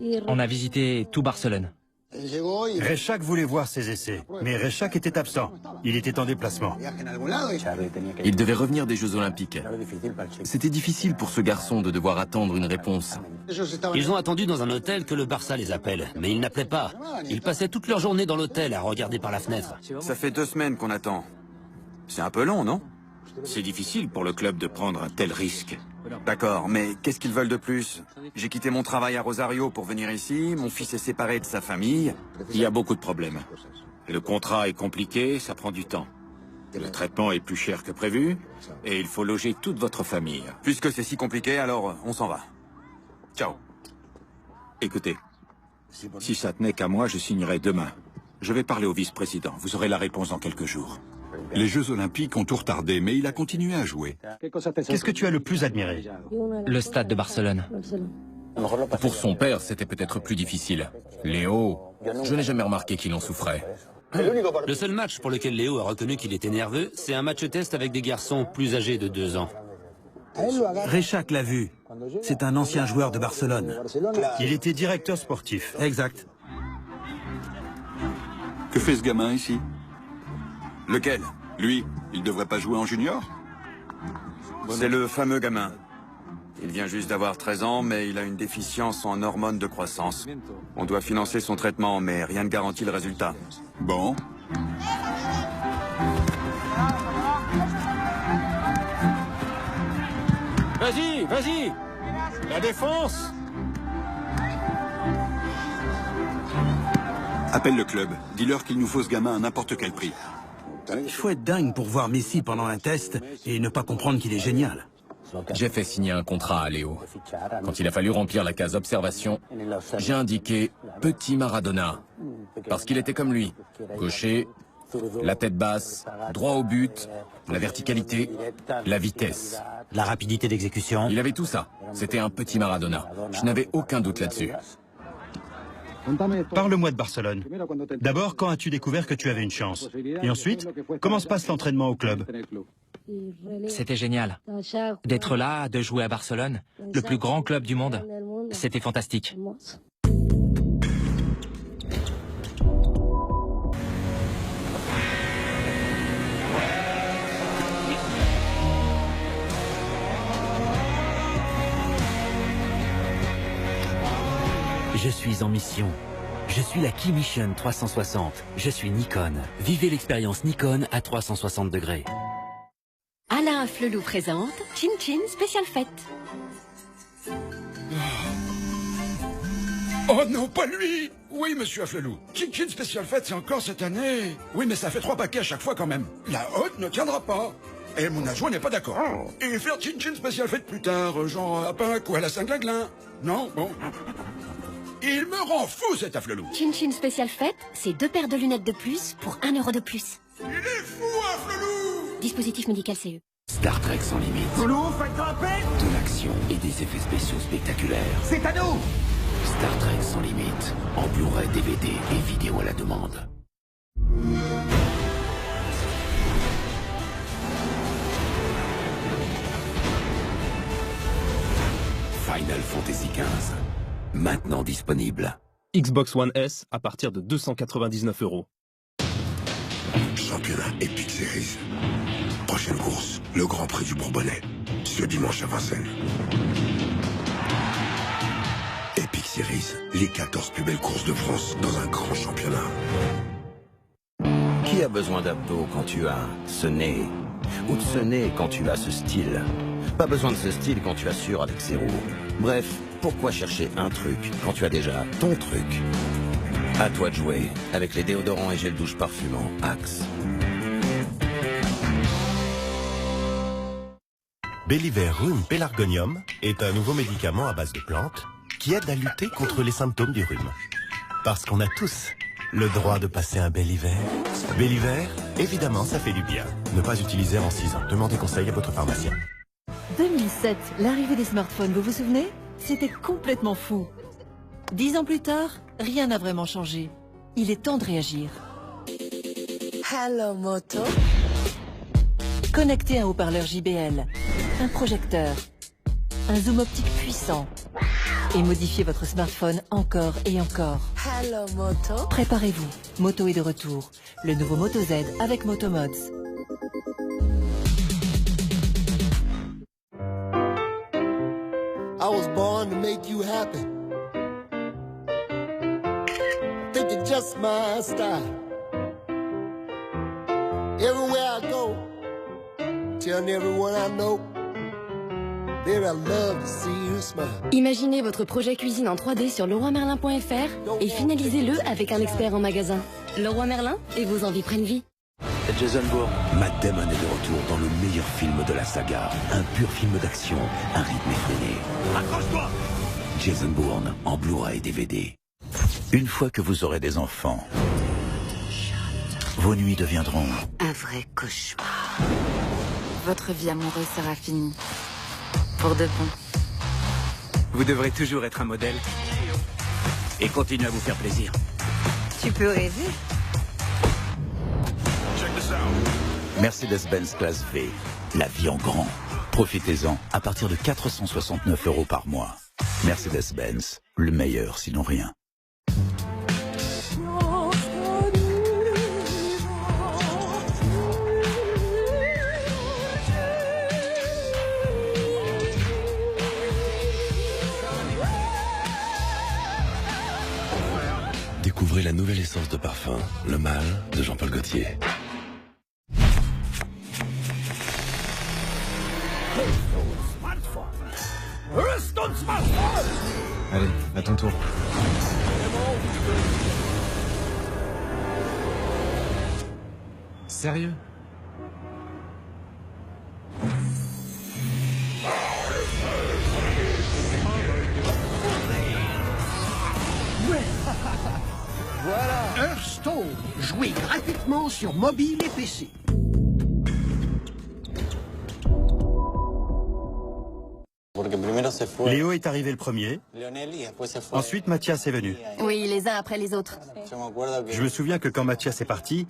On a visité tout Barcelone. Rechac voulait voir ses essais, mais Rechac était absent. Il était en déplacement. Il devait revenir des Jeux Olympiques. C'était difficile pour ce garçon de devoir attendre une réponse. Ils ont attendu dans un hôtel que le Barça les appelle, mais ils n'appelaient pas. Ils passaient toute leur journée dans l'hôtel à regarder par la fenêtre. Ça fait 2 semaines qu'on attend. C'est un peu long, non? C'est difficile pour le club de prendre un tel risque. D'accord, mais qu'est-ce qu'ils veulent de plus? J'ai quitté mon travail à Rosario pour venir ici, mon fils est séparé de sa famille. Il y a beaucoup de problèmes. Le contrat est compliqué, ça prend du temps. Le traitement est plus cher que prévu, et il faut loger toute votre famille. Puisque c'est si compliqué, alors on s'en va. Ciao. Écoutez, si ça tenait qu'à moi, je signerais demain. Je vais parler au vice-président, vous aurez la réponse dans quelques jours. Les Jeux Olympiques ont tout retardé, mais il a continué à jouer. Qu'est-ce que tu as le plus admiré? Le stade de Barcelone. Pour son père, c'était peut-être plus difficile. Léo, je n'ai jamais remarqué qu'il en souffrait. Le seul match pour lequel Léo a reconnu qu'il était nerveux, c'est un match test avec des garçons plus âgés de 2 ans. Rechac l'a vu. C'est un ancien joueur de Barcelone. Il était directeur sportif. Exact. Que fait ce gamin ici? Lequel? Lui, il devrait pas jouer en junior? C'est le fameux gamin. Il vient juste d'avoir 13 ans, mais il a une déficience en hormones de croissance. On doit financer son traitement, mais rien ne garantit le résultat. Bon. Vas-y, vas-y! La défense! Appelle le club. Dis-leur qu'il nous faut ce gamin à n'importe quel prix. Il faut être dingue pour voir Messi pendant un test et ne pas comprendre qu'il est génial. J'ai fait signer un contrat à Léo. Quand il a fallu remplir la case observation, j'ai indiqué Petit Maradona. Parce qu'il était comme lui. Gaucher, la tête basse, droit au but, la verticalité, la vitesse. La rapidité d'exécution. Il avait tout ça. C'était un petit Maradona. Je n'avais aucun doute là-dessus. Parle-moi de Barcelone. D'abord, quand as-tu découvert que tu avais une chance? Et ensuite, comment se passe l'entraînement au club? C'était génial. D'être là, de jouer à Barcelone, le plus grand club du monde, c'était fantastique. Je suis en mission. Je suis la Key Mission 360. Je suis Nikon. Vivez l'expérience Nikon à 360 degrés. Alain Flelou présente Chin Chin Spécial Fête. Oh non, pas lui! Oui, monsieur Afflelou. Chin Chin Spécial Fête, c'est encore cette année. Oui, mais ça fait 3 paquets à chaque fois quand même. La haute ne tiendra pas. Et mon adjoint n'est pas d'accord. Et faire Chin Chin Spécial Fête plus tard, genre à Pâques ou à la Saint-Glinglin. Non, bon. Il me rend fou, cet Afflelou. Chin Chin Spécial Fête, c'est 2 paires de lunettes de plus pour 1 euro de plus. Il est fou, Afflelou! Dispositif médical CE. Star Trek sans limite. Flelou, faites grimper! De l'action et des effets spéciaux spectaculaires. C'est à nous! Star Trek sans limite. En Blu-ray, DVD et vidéo à la demande. Fantasy XV. Maintenant disponible. Xbox One S à partir de 299 €. Championnat Epic Series. Prochaine course, le Grand Prix du Bourbonnais. Ce dimanche à Vincennes. Epic Series, les 14 plus belles courses de France dans un grand championnat. Qui a besoin d'abdos quand tu as ce nez? Ou de ce nez quand tu as ce style? Pas besoin de ce style quand tu assures avec Zero. Bref, pourquoi chercher un truc quand tu as déjà ton truc? À toi de jouer avec les déodorants et gel douche parfumant Axe. Belliver Rhume Pelargonium est un nouveau médicament à base de plantes qui aide à lutter contre les symptômes du rhume. Parce qu'on a tous le droit de passer un bel hiver. Belliver, évidemment, ça fait du bien. Ne pas utiliser avant 6 ans. Demandez conseil à votre pharmacien. 2007, l'arrivée des smartphones, vous vous souvenez? C'était complètement fou. 10 ans plus tard, rien n'a vraiment changé. Il est temps de réagir. Hello Moto. Connectez un haut-parleur JBL, un projecteur, un zoom optique puissant et modifiez votre smartphone encore et encore. Hello Moto. Préparez-vous, Moto est de retour. Le nouveau Moto Z avec Moto Mods. I was born to make you happy. Think you're just my style. Everywhere I go, telling everyone I know, baby, I love to see you smile. Imaginez votre projet cuisine en 3D sur leroymerlin.fr et finalisez-le avec un expert en magasin. Leroy Merlin, et vos envies prennent vie. Jason Bourne. Matt Damon est de retour dans le meilleur film de la saga. Un pur film d'action, un rythme effréné. Accroche-toi! Jason Bourne en Blu-ray et DVD. Une fois que vous aurez des enfants, vos nuits deviendront un vrai cauchemar. Votre vie amoureuse sera finie. Pour de bon. Vous devrez toujours être un modèle. Et continuer à vous faire plaisir. Tu peux rêver. Mercedes-Benz Classe V. La vie en grand. Profitez-en à partir de 469 € par mois. Mercedes-Benz. Le meilleur, sinon rien. Découvrez la nouvelle essence de parfum, Le Mâle, de Jean-Paul Gaultier. Allez, à ton tour. Sérieux? Voilà. Hearthstone, jouez gratuitement sur mobile et PC. Léo est arrivé le premier. Ensuite, Mathias est venu. Oui, les uns après les autres. Je me souviens que quand Mathias est parti,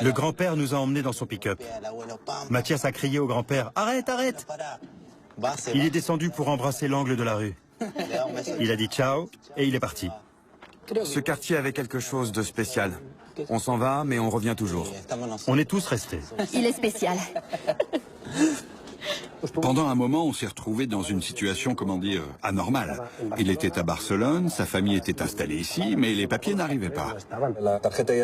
le grand-père nous a emmenés dans son pick-up. Mathias a crié au grand-père « Arrête, arrête !» Il est descendu pour embrasser l'angle de la rue. Il a dit ciao et il est parti. Ce quartier avait quelque chose de spécial. On s'en va, mais on revient toujours. On est tous restés. Il est spécial. Pendant un moment, on s'est retrouvé dans une situation, comment dire, anormale. Il était à Barcelone, sa famille était installée ici, mais les papiers n'arrivaient pas.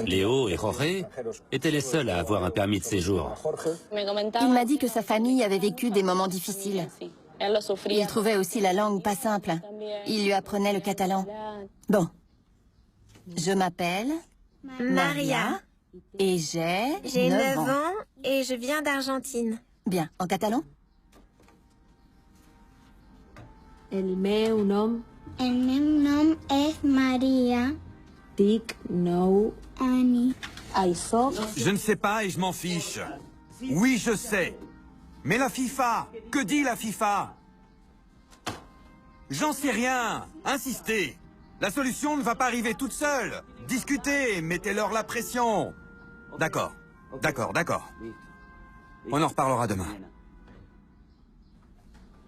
Léo et Jorge étaient les seuls à avoir un permis de séjour. Il m'a dit que sa famille avait vécu des moments difficiles. Il trouvait aussi la langue pas simple. Il lui apprenait le catalan. Bon. Je m'appelle Maria. Et j'ai 9 ans et je viens d'Argentine. Bien. En catalan? El meu nom és Maria. Dic nou Annie. Je ne sais pas et je m'en fiche. Oui, je sais. Mais la FIFA, que dit la FIFA? J'en sais rien. Insistez. La solution ne va pas arriver toute seule. Discutez, mettez-leur la pression. D'accord, d'accord, d'accord. On en reparlera demain.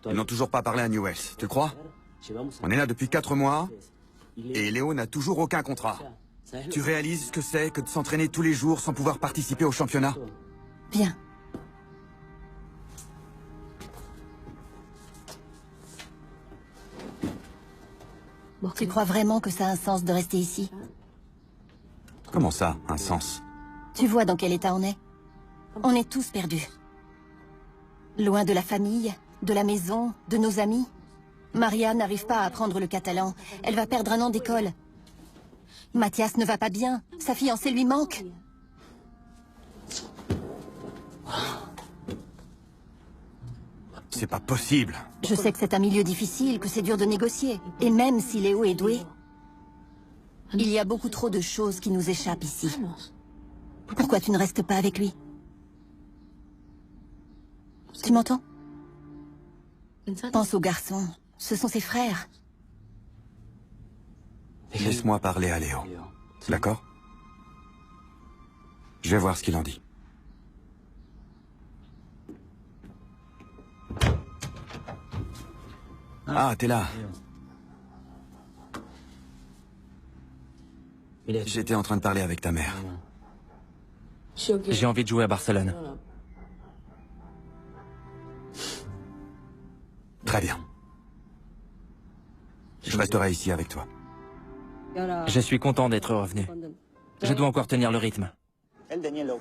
Ils n'ont toujours pas parlé à Newells, tu crois? On est là depuis 4 mois, et Léo n'a toujours aucun contrat. Tu réalises ce que c'est que de s'entraîner tous les jours sans pouvoir participer au championnat? Viens. Tu crois vraiment que ça a un sens de rester ici? Comment ça, un sens? Tu vois dans quel état on est? On est tous perdus. Loin de la famille, de la maison, de nos amis. Maria n'arrive pas à apprendre le catalan. Elle va perdre un an d'école. Mathias ne va pas bien. Sa fiancée lui manque. C'est pas possible. Je sais que c'est un milieu difficile, que c'est dur de négocier. Et même si Léo est doué, il y a beaucoup trop de choses qui nous échappent ici. Pourquoi tu ne restes pas avec lui? Tu m'entends? Pense aux garçons. Ce sont ses frères. Laisse-moi parler à Léo. D'accord? Je vais voir ce qu'il en dit. Ah, t'es là. J'étais en train de parler avec ta mère. J'ai envie de jouer à Barcelone. Très bien. Je resterai ici avec toi. Je suis content d'être revenu. Je dois encore tenir le rythme.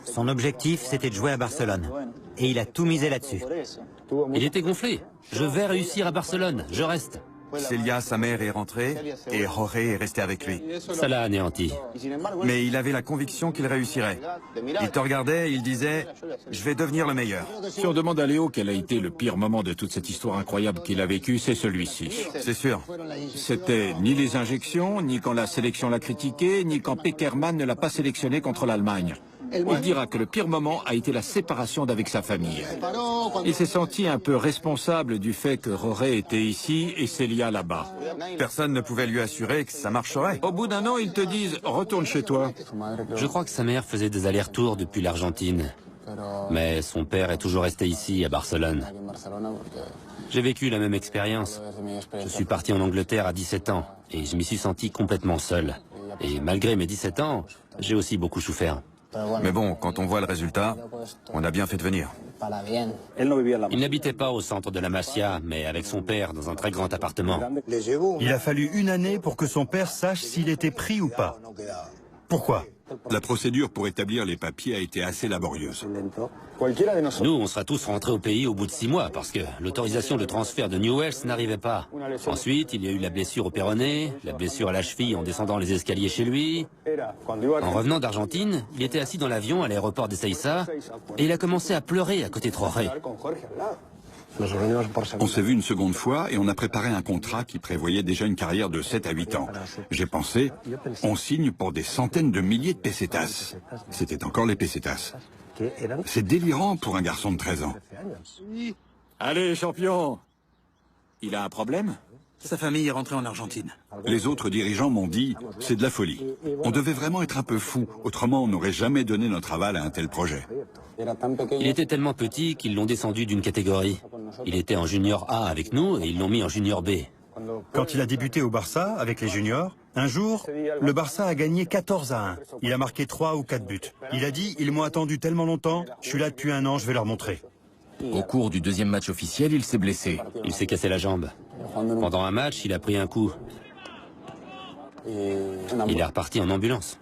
Son objectif, c'était de jouer à Barcelone. Et il a tout misé là-dessus. Il était gonflé. Je vais réussir à Barcelone, je reste. Célia, sa mère, est rentrée et Jorge est resté avec lui. Ça l'a anéanti. Mais il avait la conviction qu'il réussirait. Il te regardait et il disait « Je vais devenir le meilleur ». Si on demande à Léo quel a été le pire moment de toute cette histoire incroyable qu'il a vécue, c'est celui-ci. C'est sûr. C'était ni les injections, ni quand la sélection l'a critiqué, ni quand Pekerman ne l'a pas sélectionné contre l'Allemagne. Il dira que le pire moment a été la séparation d'avec sa famille. Il s'est senti un peu responsable du fait que Roré était ici et Célia là-bas. Personne ne pouvait lui assurer que ça marcherait. Au bout d'un an, ils te disent « Retourne chez toi ». Je crois que sa mère faisait des allers-retours depuis l'Argentine. Mais son père est toujours resté ici, à Barcelone. J'ai vécu la même expérience. Je suis parti en Angleterre à 17 ans et je m'y suis senti complètement seul. Et malgré mes 17 ans, j'ai aussi beaucoup souffert. Mais bon, quand on voit le résultat, on a bien fait de venir. Il n'habitait pas au centre de la Masia, mais avec son père dans un très grand appartement. Il a fallu 1 année pour que son père sache s'il était pris ou pas. Pourquoi? La procédure pour établir les papiers a été assez laborieuse. Nous, on sera tous rentrés au pays au bout de 6 mois parce que l'autorisation de transfert de Newell's n'arrivait pas. Ensuite, il y a eu la blessure au péroné, la blessure à la cheville en descendant les escaliers chez lui. En revenant d'Argentine, il était assis dans l'avion à l'aéroport d'Ezeiza et il a commencé à pleurer à côté de Jorge. On s'est vu une seconde fois et on a préparé un contrat qui prévoyait déjà une carrière de 7 à 8 ans. J'ai pensé, on signe pour des centaines de milliers de pesetas. C'était encore les pesetas. C'est délirant pour un garçon de 13 ans. Allez, champion! Il a un problème? Sa famille est rentrée en Argentine. Les autres dirigeants m'ont dit, c'est de la folie. On devait vraiment être un peu fou, autrement on n'aurait jamais donné notre aval à un tel projet. Il était tellement petit qu'ils l'ont descendu d'une catégorie. Il était en junior A avec nous et ils l'ont mis en junior B. Quand il a débuté au Barça, avec les juniors, un jour, le Barça a gagné 14-1. Il a marqué 3 ou 4 buts. Il a dit, ils m'ont attendu tellement longtemps, je suis là depuis 1 an, je vais leur montrer. Au cours du 2e match officiel, il s'est blessé. Il s'est cassé la jambe. Pendant un match, il a pris un coup. Il est reparti en ambulance.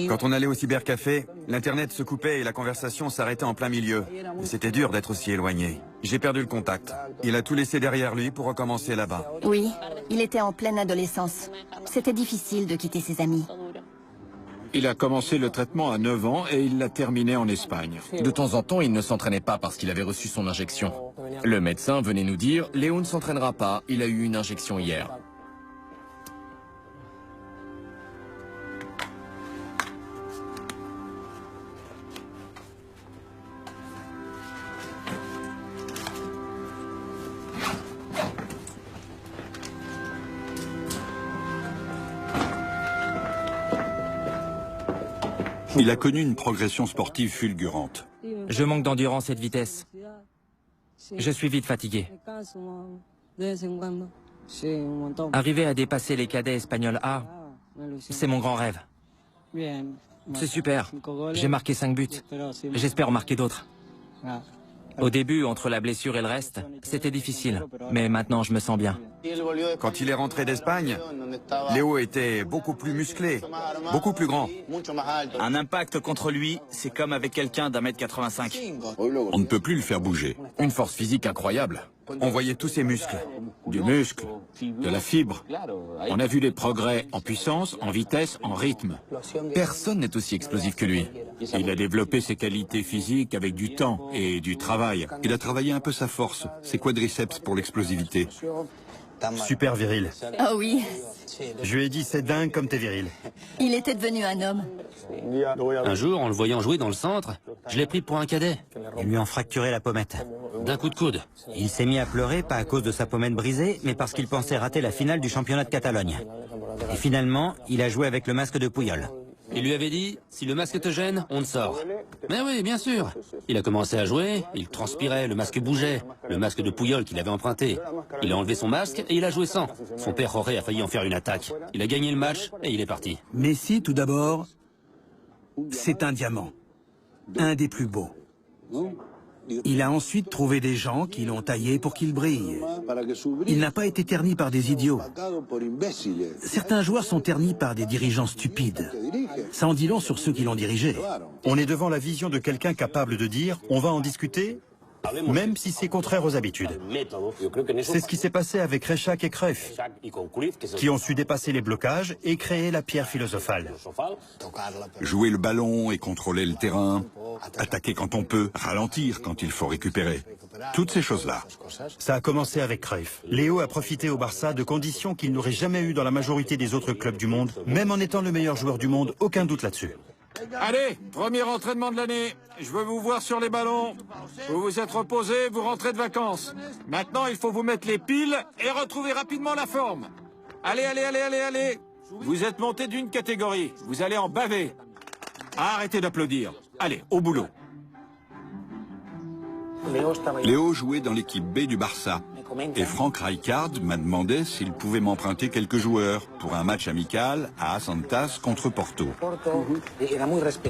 Quand on allait au cybercafé, l'internet se coupait et la conversation s'arrêtait en plein milieu. Et c'était dur d'être aussi éloigné. J'ai perdu le contact. Il a tout laissé derrière lui pour recommencer là-bas. Oui, il était en pleine adolescence. C'était difficile de quitter ses amis. Il a commencé le traitement à 9 ans et il l'a terminé en Espagne. De temps en temps, il ne s'entraînait pas parce qu'il avait reçu son injection. Le médecin venait nous dire « Léo ne s'entraînera pas, il a eu une injection hier ». Il a connu une progression sportive fulgurante. Je manque d'endurance et de vitesse. Je suis vite fatigué. Arriver à dépasser les cadets espagnols A, c'est mon grand rêve. C'est super. J'ai marqué 5 buts. J'espère en marquer d'autres. Au début, entre la blessure et le reste, c'était difficile. Mais maintenant, je me sens bien. Quand il est rentré d'Espagne, Léo était beaucoup plus musclé, beaucoup plus grand. Un impact contre lui, c'est comme avec quelqu'un d'1m85. On ne peut plus le faire bouger. Une force physique incroyable. On voyait tous ses muscles. Du muscle, de la fibre. On a vu les progrès en puissance, en vitesse, en rythme. Personne n'est aussi explosif que lui. Il a développé ses qualités physiques avec du temps et du travail. Il a travaillé un peu sa force, ses quadriceps pour l'explosivité. Super viril. Oh oui, Je lui ai dit, c'est dingue comme t'es viril. il était devenu un homme. Un jour, en le voyant jouer dans le centre, je l'ai pris pour un cadet. Ils lui ont fracturé la pommette. D'un coup de coude. Il s'est mis à pleurer, pas à cause de sa pommette brisée, mais parce qu'il pensait rater la finale du championnat de Catalogne. Et finalement, il a joué avec le masque de Puyol. Il lui avait dit, si le masque te gêne, on te sort. Mais oui, bien sûr. Il a commencé à jouer, il transpirait, le masque bougeait. Le masque de Puyol qu'il avait emprunté. Il a enlevé son masque et il a joué sans. Son père Jorge a failli en faire une attaque. Il a gagné le match et il est parti. Messi, tout d'abord, c'est un diamant. Un des plus beaux. Il a ensuite trouvé des gens qui l'ont taillé pour qu'il brille. Il n'a pas été terni par des idiots. Certains joueurs sont ternis par des dirigeants stupides. Ça en dit long sur ceux qui l'ont dirigé. On est devant la vision de quelqu'un capable de dire « on va en discuter », même si c'est contraire aux habitudes. C'est ce qui s'est passé avec Rechac et Cruyff, qui ont su dépasser les blocages et créer la pierre philosophale. Jouer le ballon et contrôler le terrain, attaquer quand on peut, ralentir quand il faut récupérer. Toutes ces choses-là. Ça a commencé avec Cruyff. Léo a profité au Barça de conditions qu'il n'aurait jamais eues dans la majorité des autres clubs du monde, même en étant le meilleur joueur du monde, aucun doute là-dessus. Allez, premier entraînement de l'année. Je veux vous voir sur les ballons. Vous vous êtes reposés, vous rentrez de vacances. Maintenant, il faut vous mettre les piles et retrouver rapidement la forme. Allez, allez, allez, allez, allez. Vous êtes monté d'une catégorie. Vous allez en baver. Arrêtez d'applaudir. Allez, au boulot. Léo jouait dans l'équipe B du Barça. Et Frank Rijkaard m'a demandé s'il pouvait m'emprunter quelques joueurs pour un match amical à Assantas contre Porto.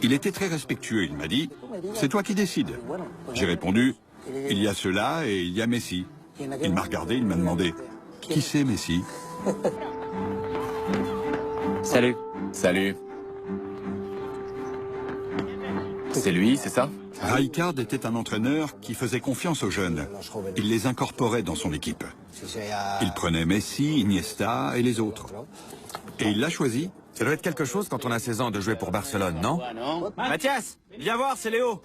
Il était très respectueux, il m'a dit « C'est toi qui décides ». J'ai répondu « Il y a cela et il y a Messi ». Il m'a regardé, il m'a demandé « Qui c'est Messi ?» Salut. Salut. C'est lui, c'est ça? Rijkaard était un entraîneur qui faisait confiance aux jeunes. Il les incorporait dans son équipe. Il prenait Messi, Iniesta et les autres. Et il l'a choisi. Ça doit être quelque chose quand on a 16 ans de jouer pour Barcelone, non? Mathias, viens voir, c'est Léo.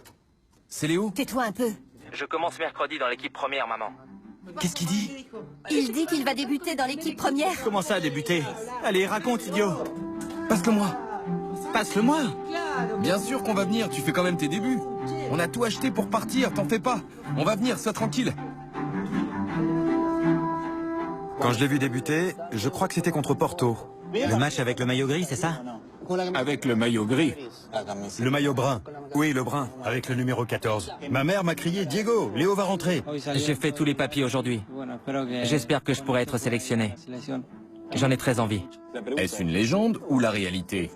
C'est Léo? Tais-toi un peu. Je commence mercredi dans l'équipe première, maman. Qu'est-ce qu'il dit? Il dit qu'il va débuter dans l'équipe première. Comment ça, débuter? Allez, raconte, idiot. Passe-le-moi. Passe-le-moi. Bien sûr qu'on va venir, tu fais quand même tes débuts. On a tout acheté pour partir, t'en fais pas. On va venir, sois tranquille. Quand je l'ai vu débuter, je crois que c'était contre Porto. Le match avec le maillot gris, c'est ça? Avec le maillot gris. Le maillot brun. Oui, le brun. Avec le numéro 14. Ma mère m'a crié « Diego, Léo va rentrer !» J'ai fait tous les papiers aujourd'hui. J'espère que je pourrai être sélectionné. J'en ai très envie. Est-ce une légende ou la réalité?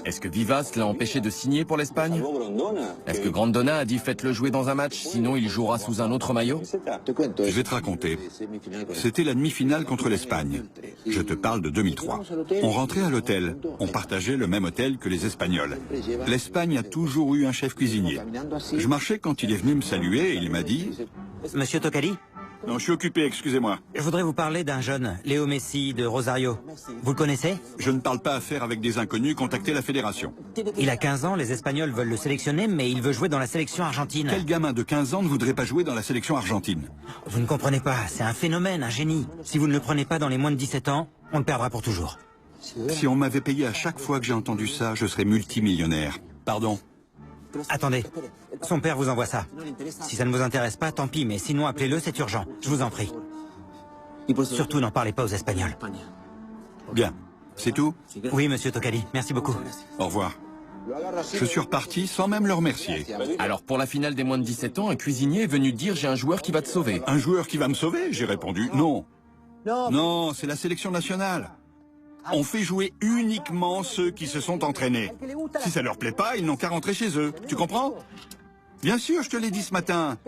Est-ce que Vivas l'a empêché de signer pour l'Espagne? Est-ce que Grandona a dit faites-le jouer dans un match, sinon il jouera sous un autre maillot? Je vais te raconter. C'était la demi-finale contre l'Espagne. Je te parle de 2003. On rentrait à l'hôtel. On partageait le même hôtel que les Espagnols. L'Espagne a toujours eu un chef cuisinier. Je marchais quand il est venu me saluer et il m'a dit... Monsieur Tocali? Non, je suis occupé, excusez-moi. Je voudrais vous parler d'un jeune, Léo Messi, de Rosario. Vous le connaissez? Je ne parle pas affaire avec des inconnus, contactez la fédération. Il a 15 ans, les Espagnols veulent le sélectionner, mais il veut jouer dans la sélection argentine. Quel gamin de 15 ans ne voudrait pas jouer dans la sélection argentine? Vous ne comprenez pas, c'est un phénomène, un génie. Si vous ne le prenez pas dans les moins de 17 ans, on le perdra pour toujours. Si on m'avait payé à chaque fois que j'ai entendu ça, je serais multimillionnaire. Pardon. Attendez, son père vous envoie ça. Si ça ne vous intéresse pas, tant pis, mais sinon appelez-le, c'est urgent. Je vous en prie. Surtout n'en parlez pas aux Espagnols. Bien. C'est tout? Oui, monsieur Tocali, merci beaucoup. Au revoir. Je suis reparti sans même le remercier. Alors pour la finale des moins de 17 ans, un cuisinier est venu dire « j'ai un joueur qui va te sauver ». Un joueur qui va me sauver? J'ai répondu non. Non, c'est la sélection nationale. On fait jouer uniquement ceux qui se sont entraînés. Si ça leur plaît pas, ils n'ont qu'à rentrer chez eux. Tu comprends? Bien sûr, je te l'ai dit ce matin.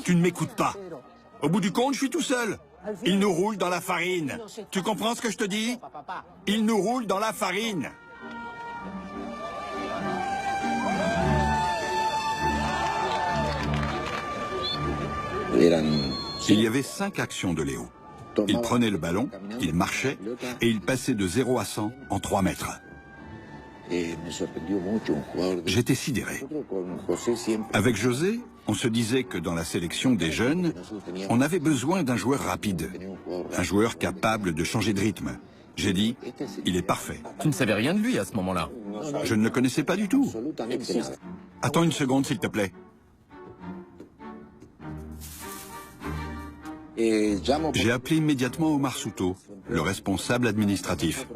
Tu ne m'écoutes pas. Au bout du compte, je suis tout seul. Ils nous roulent dans la farine. Tu comprends ce que je te dis? Ils nous roulent dans la farine. Il y avait 5 actions de Léo. Il prenait le ballon, il marchait et il passait de 0 à 100 en 3 mètres. J'étais sidéré. Avec José, on se disait que dans la sélection des jeunes, on avait besoin d'un joueur rapide, un joueur capable de changer de rythme. J'ai dit, il est parfait. Tu ne savais rien de lui à ce moment-là? Je ne le connaissais pas du tout. Attends une seconde, s'il te plaît. J'ai appelé immédiatement Omar Souto, le responsable administratif.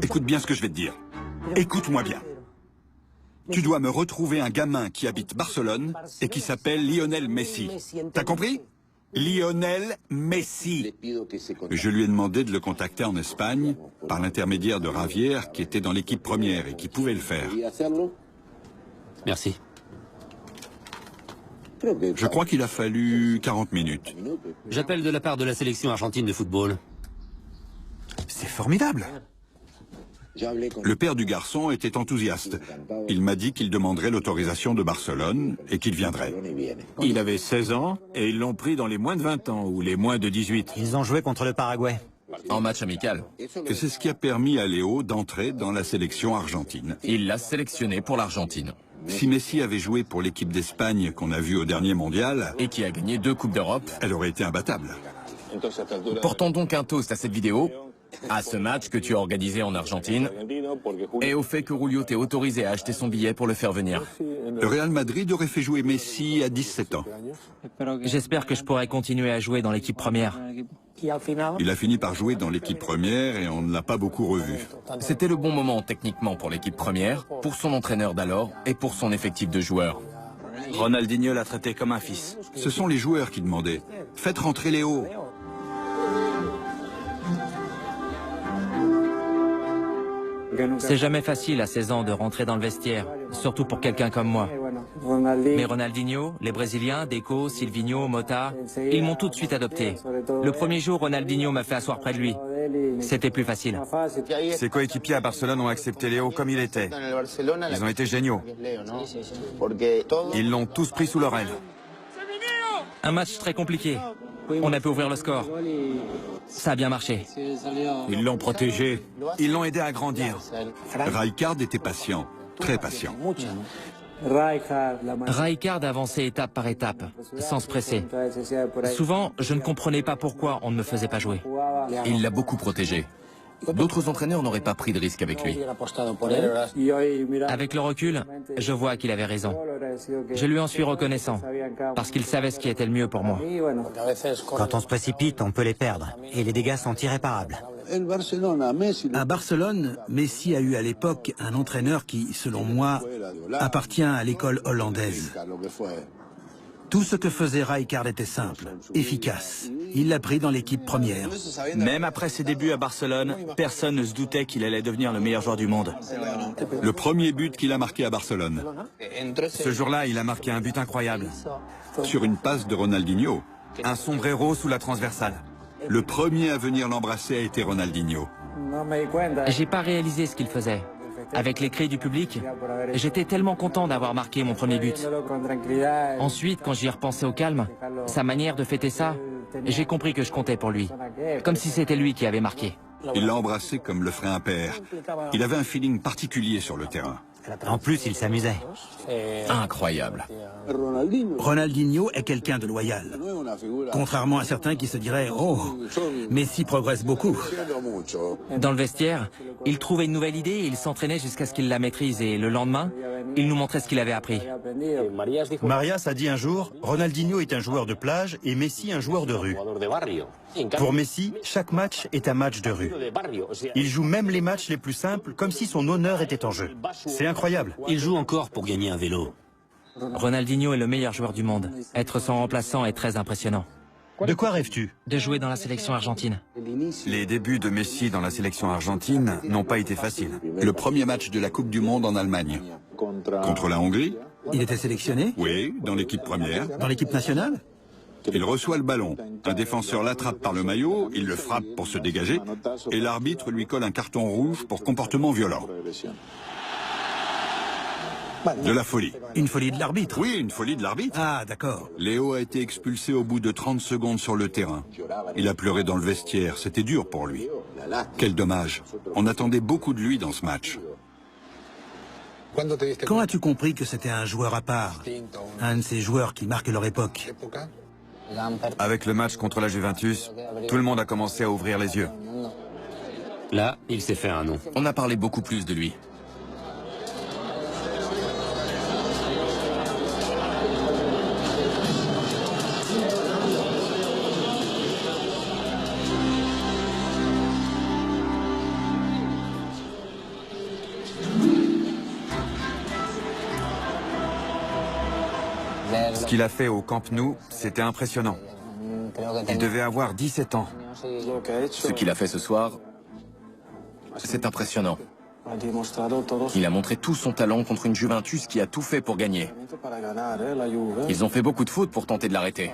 Écoute bien ce que je vais te dire. Écoute-moi bien. Tu dois me retrouver un gamin qui habite Barcelone et qui s'appelle Lionel Messi. T'as compris? Lionel Messi. Je lui ai demandé de le contacter en Espagne par l'intermédiaire de Ravière qui était dans l'équipe première et qui pouvait le faire. Merci. Je crois qu'il a fallu 40 minutes. J'appelle de la part de la sélection argentine de football. C'est formidable. Le père du garçon était enthousiaste. Il m'a dit qu'il demanderait l'autorisation de Barcelone et qu'il viendrait. Il avait 16 ans et ils l'ont pris dans les moins de 20 ans ou les moins de 18. Ils ont joué contre le Paraguay. En match amical. Et c'est ce qui a permis à Léo d'entrer dans la sélection argentine. Il l'a sélectionné pour l'Argentine. Si Messi avait joué pour l'équipe d'Espagne qu'on a vue au dernier mondial... Et qui a gagné 2 Coupes d'Europe... Elle aurait été imbattable. Portons donc un toast à cette vidéo, à ce match que tu as organisé en Argentine, et au fait que Julio t'ait autorisé à acheter son billet pour le faire venir. Le Real Madrid aurait fait jouer Messi à 17 ans. J'espère que je pourrai continuer à jouer dans l'équipe première. Il a fini par jouer dans l'équipe première et on ne l'a pas beaucoup revu. C'était le bon moment techniquement pour l'équipe première, pour son entraîneur d'alors et pour son effectif de joueurs. Ronaldinho l'a traité comme un fils. Ce sont les joueurs qui demandaient « Faites rentrer Léo ». C'est jamais facile à 16 ans de rentrer dans le vestiaire, surtout pour quelqu'un comme moi. Mais Ronaldinho, les Brésiliens, Deco, Silvinho, Mota, ils m'ont tout de suite adopté. Le premier jour, Ronaldinho m'a fait asseoir près de lui. C'était plus facile. Ses coéquipiers à Barcelone ont accepté Léo comme il était. Ils ont été géniaux. Ils l'ont tous pris sous leur aile. Un match très compliqué. On a pu ouvrir le score. Ça a bien marché. Ils l'ont protégé. Ils l'ont aidé à grandir. Rijkaard était patient, très patient. Rijkaard avançait étape par étape, sans se presser. Souvent, je ne comprenais pas pourquoi on ne me faisait pas jouer. Il l'a beaucoup protégé. D'autres entraîneurs n'auraient pas pris de risque avec lui. Avec le recul, je vois qu'il avait raison. Je lui en suis reconnaissant, parce qu'il savait ce qui était le mieux pour moi. Quand on se précipite, on peut les perdre, et les dégâts sont irréparables. À Barcelone, Messi a eu à l'époque un entraîneur qui, selon moi, appartient à l'école hollandaise. Tout ce que faisait Rijkaard était simple, efficace. Il l'a pris dans l'équipe première. Même après ses débuts à Barcelone, personne ne se doutait qu'il allait devenir le meilleur joueur du monde. Le premier but qu'il a marqué à Barcelone. Ce jour-là, il a marqué un but incroyable. Sur une passe de Ronaldinho. Un sombrero sous la transversale. Le premier à venir l'embrasser a été Ronaldinho. J'ai pas réalisé ce qu'il faisait. Avec les cris du public, j'étais tellement content d'avoir marqué mon premier but. Ensuite, quand j'y ai repensé au calme, sa manière de fêter ça, j'ai compris que je comptais pour lui. Comme si c'était lui qui avait marqué. Il l'a embrassé comme le ferait un père. Il avait un feeling particulier sur le terrain. En plus, il s'amusait. Incroyable. Ronaldinho est quelqu'un de loyal. Contrairement à certains qui se diraient « Oh, Messi progresse beaucoup ». Dans le vestiaire, il trouvait une nouvelle idée et il s'entraînait jusqu'à ce qu'il la maîtrise. Et le lendemain, Il nous montrait ce qu'il avait appris. Marias a dit un jour, Ronaldinho est un joueur de plage et Messi un joueur de rue. Pour Messi, chaque match est un match de rue. Il joue même les matchs les plus simples comme si son honneur était en jeu. C'est incroyable. Il joue encore pour gagner un vélo. Ronaldinho est le meilleur joueur du monde. Être son remplaçant est très impressionnant. De quoi rêves-tu? De jouer dans la sélection argentine. Les débuts de Messi dans la sélection argentine n'ont pas été faciles. Le premier match de la Coupe du Monde en Allemagne. Contre la Hongrie. Il était sélectionné? Oui, dans l'équipe première. Dans l'équipe nationale? Il reçoit le ballon. Un défenseur l'attrape par le maillot, il le frappe pour se dégager, et l'arbitre lui colle un carton rouge pour comportement violent. De la folie. Une folie de l'arbitre? Oui, une folie de l'arbitre. Ah, d'accord. Léo a été expulsé au bout de 30 secondes sur le terrain. Il a pleuré dans le vestiaire, c'était dur pour lui. Quel dommage. On attendait beaucoup de lui dans ce match. Quand as-tu compris que c'était un joueur à part? Un de ces joueurs qui marquent leur époque? Avec le match contre la Juventus, tout le monde a commencé à ouvrir les yeux. Là, il s'est fait un nom. On a parlé beaucoup plus de lui. Ce qu'il a fait au Camp Nou, c'était impressionnant. Il devait avoir 17 ans. Ce qu'il a fait ce soir, c'est impressionnant. Il a montré tout son talent contre une Juventus qui a tout fait pour gagner. Ils ont fait beaucoup de fautes pour tenter de l'arrêter.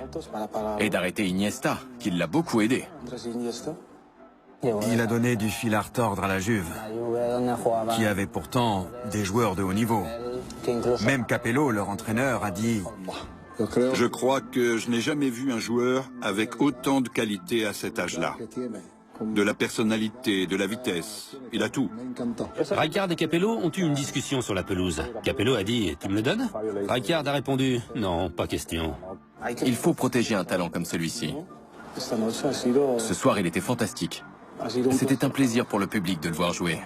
Et d'arrêter Iniesta, qui l'a beaucoup aidé. Il a donné du fil à retordre à la Juve, qui avait pourtant des joueurs de haut niveau. Même Capello, leur entraîneur, a dit... Je crois que je n'ai jamais vu un joueur avec autant de qualité à cet âge-là. De la personnalité, de la vitesse, il a tout. Rijkaard et Capello ont eu une discussion sur la pelouse. Capello a dit « Tu me le donnes ?» Rijkaard a répondu « Non, pas question. » Il faut protéger un talent comme celui-ci. Ce soir, il était fantastique. C'était un plaisir pour le public de le voir jouer.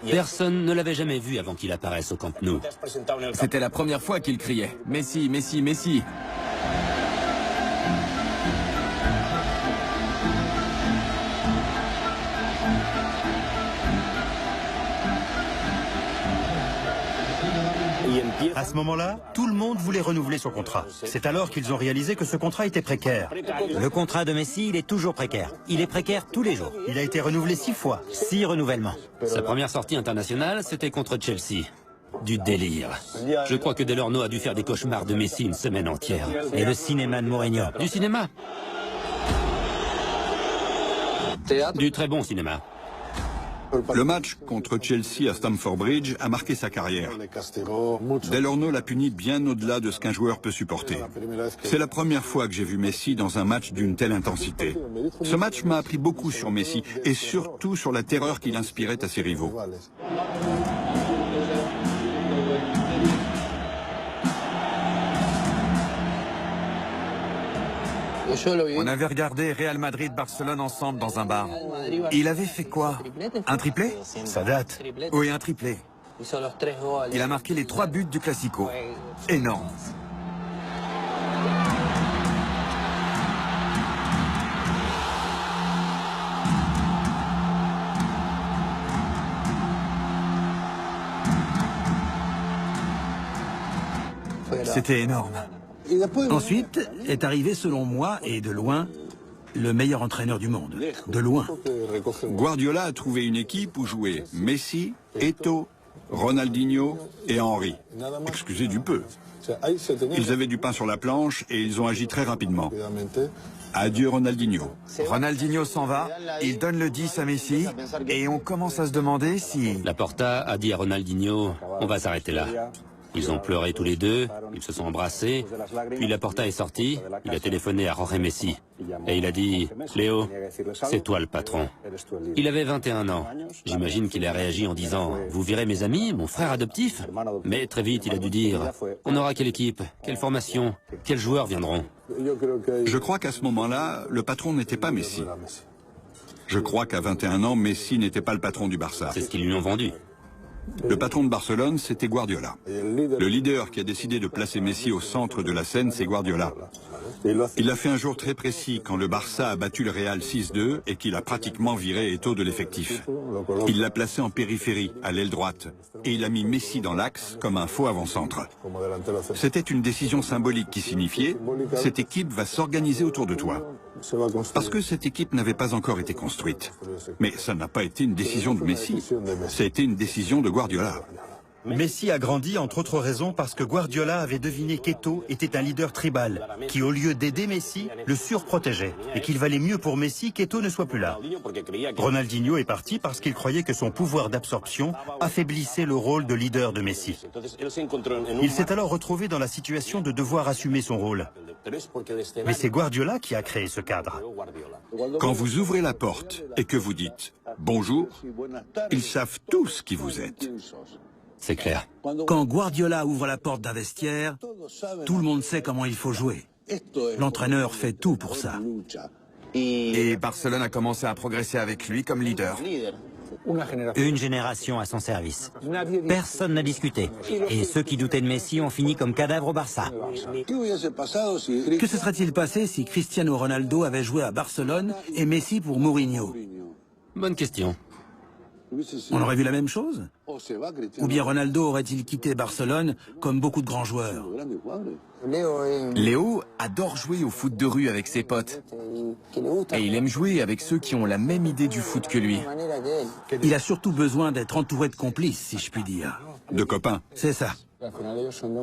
Personne ne l'avait jamais vu avant qu'il apparaisse au Camp Nou. C'était la première fois qu'il criait « Messi, Messi, Messi !» À ce moment-là, tout le monde voulait renouveler son contrat. C'est alors qu'ils ont réalisé que ce contrat était précaire. Le contrat de Messi, il est toujours précaire. Il est précaire tous les jours. Il a été renouvelé 6 fois. 6 renouvellements. Sa première sortie internationale, c'était contre Chelsea. Du délire. Je crois que Delorno a dû faire des cauchemars de Messi une semaine entière. Et le cinéma de Mourinho. Du cinéma. Du très bon cinéma. Le match contre Chelsea à Stamford Bridge a marqué sa carrière. Delorno l'a puni bien au-delà de ce qu'un joueur peut supporter. C'est la première fois que j'ai vu Messi dans un match d'une telle intensité. Ce match m'a appris beaucoup sur Messi et surtout sur la terreur qu'il inspirait à ses rivaux. On avait regardé Real Madrid-Barcelone ensemble dans un bar. Il avait fait quoi? Un triplé? Ça date. Oui, un triplé. Il a marqué les 3 buts du Classico. Énorme. C'était énorme. Ensuite est arrivé, selon moi, et de loin, le meilleur entraîneur du monde. De loin. Guardiola a trouvé une équipe où jouaient Messi, Eto'o, Ronaldinho et Henry. Excusez du peu. Ils avaient du pain sur la planche et ils ont agi très rapidement. Adieu Ronaldinho. Ronaldinho s'en va, il donne le 10 à Messi, et on commence à se demander si... Laporta a dit à Ronaldinho « On va s'arrêter là ». Ils ont pleuré tous les deux, ils se sont embrassés, puis Laporta est sorti, il a téléphoné à Jorge Messi, et il a dit « Léo, c'est toi le patron ». Il avait 21 ans. J'imagine qu'il a réagi en disant « Vous virez mes amis, mon frère adoptif ?» Mais très vite, il a dû dire « On aura quelle équipe, quelle formation, quels joueurs viendront ?» Je crois qu'à ce moment-là, le patron n'était pas Messi. Je crois qu'à 21 ans, Messi n'était pas le patron du Barça. C'est ce qu'ils lui ont vendu. Le patron de Barcelone, c'était Guardiola. Le leader qui a décidé de placer Messi au centre de la scène, c'est Guardiola. Il l'a fait un jour très précis, quand le Barça a battu le Real 6-2 et qu'il a pratiquement viré Eto'o de l'effectif. Il l'a placé en périphérie, à l'aile droite, et il a mis Messi dans l'axe comme un faux avant-centre. C'était une décision symbolique qui signifiait « cette équipe va s'organiser autour de toi ». Parce que cette équipe n'avait pas encore été construite. Mais ça n'a pas été une décision de Messi, ça a été une décision de Guardiola. Messi a grandi, entre autres raisons, parce que Guardiola avait deviné qu'Eto'o était un leader tribal, qui au lieu d'aider Messi, le surprotégeait, et qu'il valait mieux pour Messi qu'Eto'o ne soit plus là. Ronaldinho est parti parce qu'il croyait que son pouvoir d'absorption affaiblissait le rôle de leader de Messi. Il s'est alors retrouvé dans la situation de devoir assumer son rôle. Mais c'est Guardiola qui a créé ce cadre. Quand vous ouvrez la porte et que vous dites « bonjour », ils savent tous qui vous êtes. C'est clair. Quand Guardiola ouvre la porte d'un vestiaire, tout le monde sait comment il faut jouer. L'entraîneur fait tout pour ça. Et Barcelone a commencé à progresser avec lui comme leader. Une génération à son service. Personne n'a discuté. Et ceux qui doutaient de Messi ont fini comme cadavres au Barça. Que se serait-il passé si Cristiano Ronaldo avait joué à Barcelone et Messi pour Mourinho? Bonne question. On aurait vu la même chose? Ou bien Ronaldo aurait-il quitté Barcelone comme beaucoup de grands joueurs? Léo adore jouer au foot de rue avec ses potes. Et il aime jouer avec ceux qui ont la même idée du foot que lui. Il a surtout besoin d'être entouré de complices, si je puis dire. De copains. C'est ça.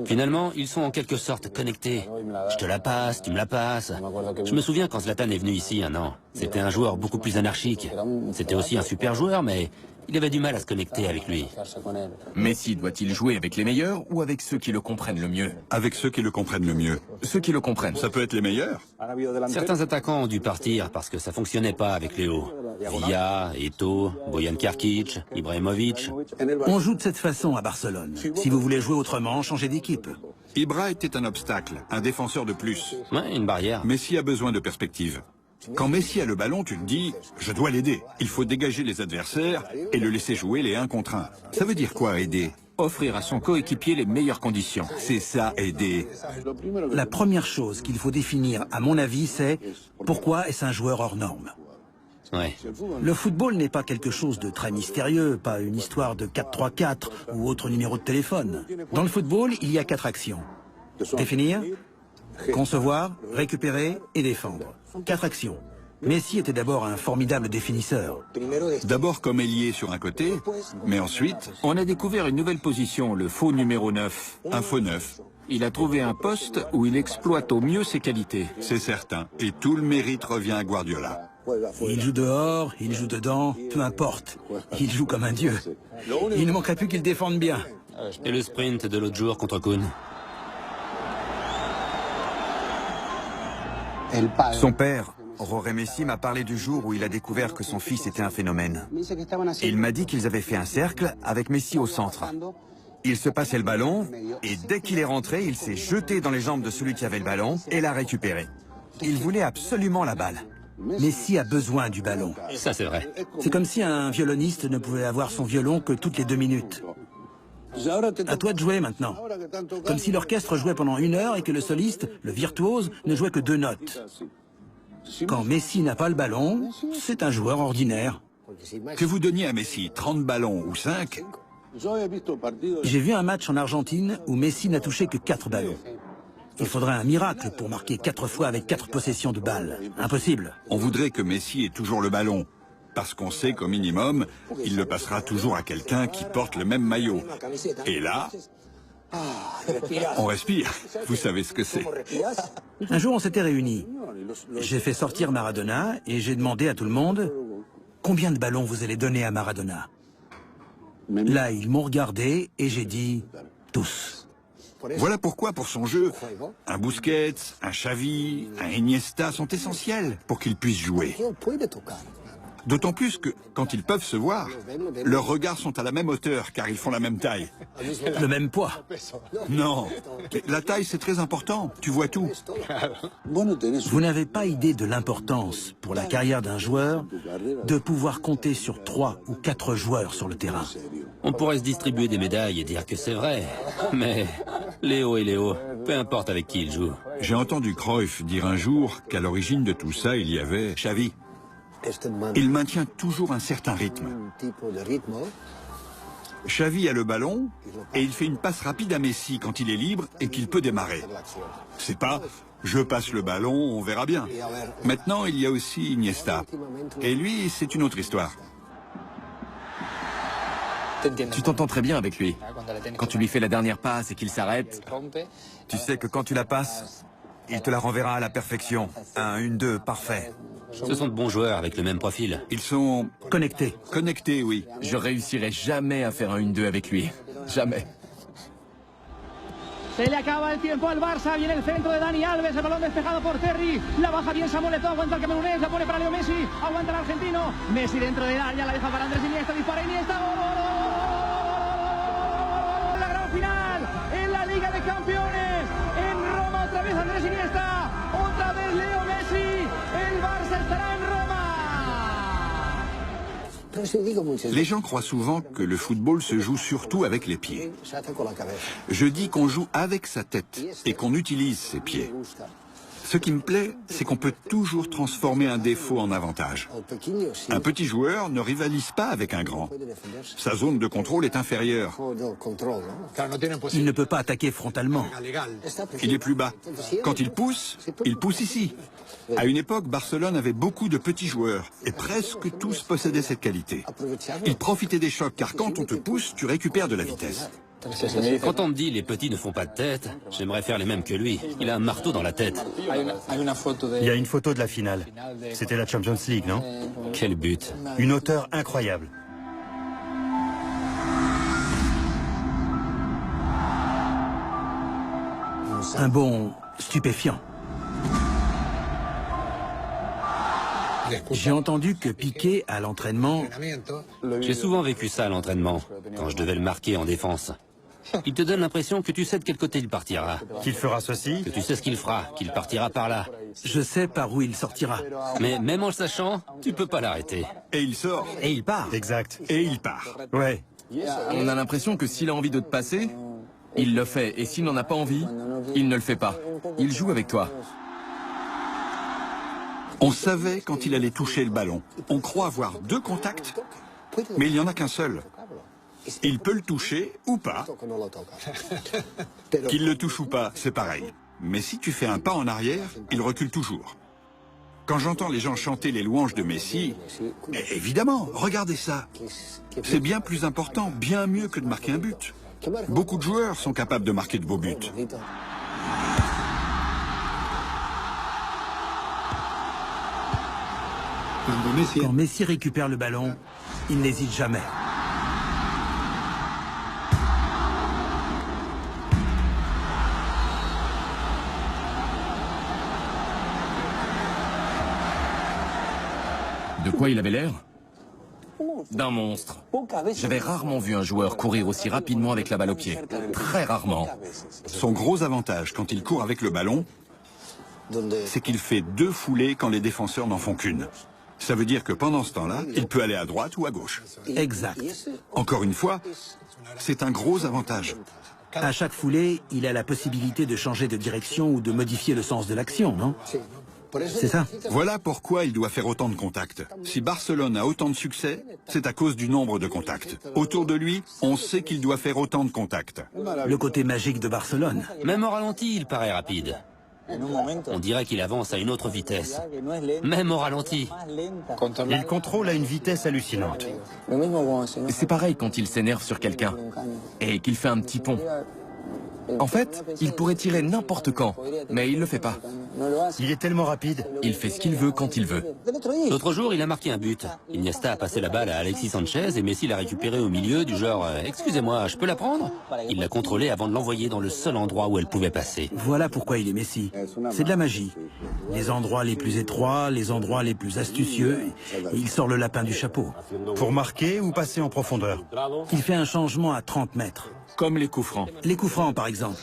Finalement, ils sont en quelque sorte connectés. Je te la passe, tu me la passes. Je me souviens quand Zlatan est venu ici un an. C'était un joueur beaucoup plus anarchique. C'était aussi un super joueur, mais il avait du mal à se connecter avec lui. Messi doit-il jouer avec les meilleurs ou avec ceux qui le comprennent le mieux? Avec ceux qui le comprennent le mieux. Ceux qui le comprennent. Ça peut être les meilleurs. Certains attaquants ont dû partir parce que ça fonctionnait pas avec Léo. Villa, Eto'o, Bojan Krkić, Ibrahimovic. On joue de cette façon à Barcelone. Si vous voulez jouer autrement, changez d'équipe. Ibra était un obstacle, un défenseur de plus. Ouais, une barrière. Messi a besoin de perspective. Quand Messi a le ballon, tu te dis « je dois l'aider ». Il faut dégager les adversaires et le laisser jouer les 1 contre 1. Ça veut dire quoi, aider? Offrir à son coéquipier les meilleures conditions. C'est ça, aider. La première chose qu'il faut définir, à mon avis, c'est pourquoi est-ce un joueur hors norme? Ouais. Le football n'est pas quelque chose de très mystérieux, pas une histoire de 4-3-4 ou autre numéro de téléphone. Dans le football, il y a 4 actions. Définir, concevoir, récupérer et défendre. 4 actions. Messi était d'abord un formidable définisseur. D'abord comme ailier sur un côté, mais ensuite... On a découvert une nouvelle position, le faux numéro 9. Un faux 9. Il a trouvé un poste où il exploite au mieux ses qualités. C'est certain. Et tout le mérite revient à Guardiola. Il joue dehors, il joue dedans, peu importe. Il joue comme un dieu. Il ne manquerait plus qu'il défende bien. Et le sprint de l'autre jour contre Kuhn. Son père, Jorge Messi, m'a parlé du jour où il a découvert que son fils était un phénomène. Il m'a dit qu'ils avaient fait un cercle avec Messi au centre. Il se passait le ballon et dès qu'il est rentré, il s'est jeté dans les jambes de celui qui avait le ballon et l'a récupéré. Il voulait absolument la balle. Messi a besoin du ballon. Ça, c'est vrai. C'est comme si un violoniste ne pouvait avoir son violon que toutes les 2 minutes. À toi de jouer maintenant. Comme si l'orchestre jouait pendant 1 heure et que le soliste, le virtuose, ne jouait que 2 notes. Quand Messi n'a pas le ballon, c'est un joueur ordinaire. Que vous donniez à Messi 30 ballons ou 5... J'ai vu un match en Argentine où Messi n'a touché que 4 ballons. Il faudrait un miracle pour marquer 4 fois avec 4 possessions de balles. Impossible. On voudrait que Messi ait toujours le ballon. Parce qu'on sait qu'au minimum, il le passera toujours à quelqu'un qui porte le même maillot. Et là, on respire. Vous savez ce que c'est. Un jour, on s'était réunis. J'ai fait sortir Maradona et j'ai demandé à tout le monde « Combien de ballons vous allez donner à Maradona ?» Là, ils m'ont regardé et j'ai dit « Tous ». Voilà pourquoi, pour son jeu, un Busquets, un Xavi, un Iniesta sont essentiels pour qu'ils puissent jouer. D'autant plus que, quand ils peuvent se voir, leurs regards sont à la même hauteur, car ils font la même taille. Le même poids? Non, la taille c'est très important, tu vois tout. Vous n'avez pas idée de l'importance, pour la carrière d'un joueur, de pouvoir compter sur 3 ou 4 joueurs sur le terrain. On pourrait se distribuer des médailles et dire que c'est vrai. Mais Léo est Léo, peu importe avec qui il joue. J'ai entendu Cruyff dire un jour qu'à l'origine de tout ça, il y avait Xavi. Il maintient toujours un certain rythme. Xavi a le ballon et il fait une passe rapide à Messi quand il est libre et qu'il peut démarrer. C'est pas « je passe le ballon, on verra bien ». Maintenant, il y a aussi Iniesta. Et lui, c'est une autre histoire. Tu t'entends très bien avec lui. Quand tu lui fais la dernière passe et qu'il s'arrête... Tu sais que quand tu la passes, il te la renverra à la perfection. Un 1-2 parfait. Ce sont de bons joueurs avec le même profil. Ils sont... Connectés. Connectés, oui. Je réussirai jamais à faire un 1-2 avec lui. Jamais. Se le acaba el tiempo al Barça, viene el centro de Dani Alves, el balón despejado por Terry, la baja bien Samuel Eto'o, aguanta el camerunés, la pone para Leo Messi, aguanta el argentino, Messi dentro del área, la deja para Andrés Iniesta, dispara Iniesta, ¡gol! La gran final, en la Liga de Campeones, en Roma otra vez Andrés Iniesta, otra vez Leo Messi, el Barça estará en Roma. Les gens croient souvent que le football se joue surtout avec les pieds. Je dis qu'on joue avec sa tête et qu'on utilise ses pieds. Ce qui me plaît, c'est qu'on peut toujours transformer un défaut en avantage. Un petit joueur ne rivalise pas avec un grand. Sa zone de contrôle est inférieure. Il ne peut pas attaquer frontalement. Il est plus bas. Quand il pousse ici. À une époque, Barcelone avait beaucoup de petits joueurs, et presque tous possédaient cette qualité. Ils profitaient des chocs, car quand on te pousse, tu récupères de la vitesse. Quand on me dit les petits ne font pas de tête, j'aimerais faire les mêmes que lui. Il a un marteau dans la tête. Il y a une photo de la finale. C'était la Champions League, non? Quel but. Une hauteur incroyable. Un bon stupéfiant. J'ai entendu que Piqué, à l'entraînement... J'ai souvent vécu ça à l'entraînement, quand je devais le marquer en défense. Il te donne l'impression que tu sais de quel côté il partira. Qu'il fera ceci? Que tu sais ce qu'il fera, qu'il partira par là. Je sais par où il sortira. Mais même en le sachant, tu peux pas l'arrêter. Et il sort. Et il part. Exact. Et il part. Ouais. On a l'impression que s'il a envie de te passer, il le fait. Et s'il n'en a pas envie, il ne le fait pas. Il joue avec toi. On savait quand il allait toucher le ballon. On croit avoir 2 contacts, mais il n'y en a qu'un seul. Il peut le toucher ou pas. Qu'il le touche ou pas, c'est pareil. Mais si tu fais un pas en arrière, il recule toujours. Quand j'entends les gens chanter les louanges de Messi, évidemment, regardez ça. C'est bien plus important, bien mieux que de marquer un but. Beaucoup de joueurs sont capables de marquer de beaux buts. Quand Messi récupère le ballon, il n'hésite jamais. De quoi il avait l'air? D'un monstre. J'avais rarement vu un joueur courir aussi rapidement avec la balle au pied. Très rarement. Son gros avantage quand il court avec le ballon, c'est qu'il fait 2 foulées quand les défenseurs n'en font qu'une. Ça veut dire que pendant ce temps-là, il peut aller à droite ou à gauche. Exact. Encore une fois, c'est un gros avantage. À chaque foulée, il a la possibilité de changer de direction ou de modifier le sens de l'action, non? C'est ça. Voilà pourquoi il doit faire autant de contacts. Si Barcelone a autant de succès, c'est à cause du nombre de contacts. Autour de lui, on sait qu'il doit faire autant de contacts. Le côté magique de Barcelone. Même au ralenti, il paraît rapide. On dirait qu'il avance à une autre vitesse. Même au ralenti. Il contrôle à une vitesse hallucinante. C'est pareil quand il s'énerve sur quelqu'un et qu'il fait un petit pont. En fait, il pourrait tirer n'importe quand, mais il le fait pas. Il est tellement rapide. Il fait ce qu'il veut quand il veut. L'autre jour, il a marqué un but. Iniesta a passé la balle à Alexis Sanchez et Messi l'a récupérée au milieu du genre « Excusez-moi, je peux la prendre ?» Il l'a contrôlée avant de l'envoyer dans le seul endroit où elle pouvait passer. Voilà pourquoi il est Messi. C'est de la magie. Les endroits les plus étroits, les endroits les plus astucieux, il sort le lapin du chapeau. Pour marquer ou passer en profondeur? Il fait un changement à 30 mètres. Comme les coups francs. Les coups francs, par exemple.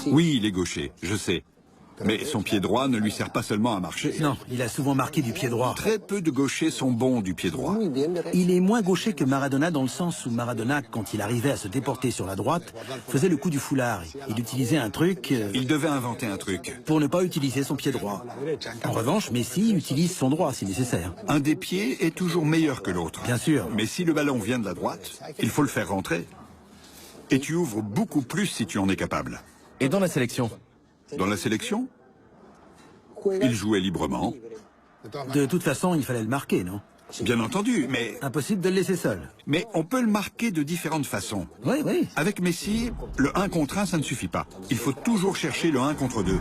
Oui, il est gaucher, je sais. Mais son pied droit ne lui sert pas seulement à marcher. Non, il a souvent marqué du pied droit. Très peu de gauchers sont bons du pied droit. Il est moins gaucher que Maradona dans le sens où Maradona, quand il arrivait à se déporter sur la droite, faisait le coup du foulard. Il utilisait un truc... Il devait inventer un truc. Pour ne pas utiliser son pied droit. En revanche, Messi utilise son droit si nécessaire. Un des pieds est toujours meilleur que l'autre. Bien sûr. Mais si le ballon vient de la droite, il faut le faire rentrer. Et tu ouvres beaucoup plus si tu en es capable. Et dans la sélection? Dans la sélection, il jouait librement. De toute façon, il fallait le marquer, non? Bien entendu, mais... Impossible de le laisser seul. Mais on peut le marquer de différentes façons. Oui, oui. Avec Messi, le 1 contre 1, ça ne suffit pas. Il faut toujours chercher le 1 contre 2.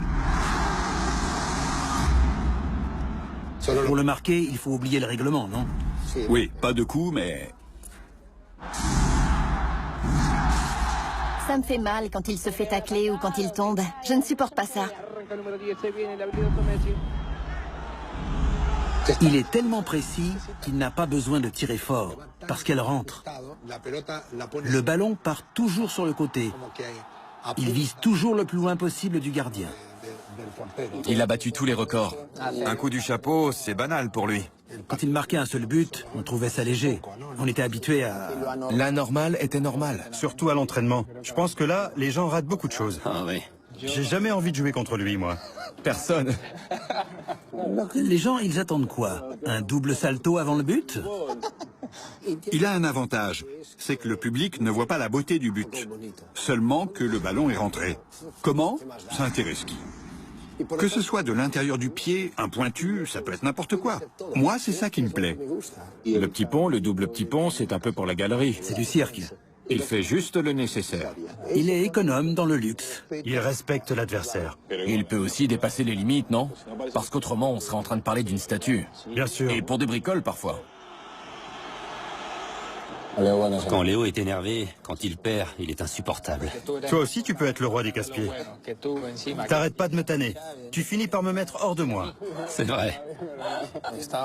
Pour le marquer, il faut oublier le règlement, non? Oui, pas de coup, mais... Ça me fait mal quand il se fait tacler ou quand il tombe. Je ne supporte pas ça. Il est tellement précis qu'il n'a pas besoin de tirer fort, parce qu'elle rentre. Le ballon part toujours sur le côté. Il vise toujours le plus loin possible du gardien. Il a battu tous les records. Un coup du chapeau, c'est banal pour lui. Quand il marquait un seul but, on trouvait ça léger. On était habitué à... La normale était normale. Surtout à l'entraînement. Je pense que là, les gens ratent beaucoup de choses. Ah oui. J'ai jamais envie de jouer contre lui, moi. Personne. Les gens, ils attendent quoi? Un double salto avant le but? Il a un avantage, c'est que le public ne voit pas la beauté du but, seulement que le ballon est rentré. Comment? Ça intéresse qui? Que ce soit de l'intérieur du pied, un pointu, ça peut être n'importe quoi. Moi, c'est ça qui me plaît. Le petit pont, le double petit pont, c'est un peu pour la galerie. C'est du cirque. Il fait juste le nécessaire. Il est économe dans le luxe. Il respecte l'adversaire. Il peut aussi dépasser les limites, non? Parce qu'autrement, on serait en train de parler d'une statue. Bien sûr. Et pour des bricoles, parfois. Quand Léo est énervé, quand il perd, il est insupportable. Toi aussi, tu peux être le roi des casse-pieds. T'arrêtes pas de me tanner. Tu finis par me mettre hors de moi. C'est vrai.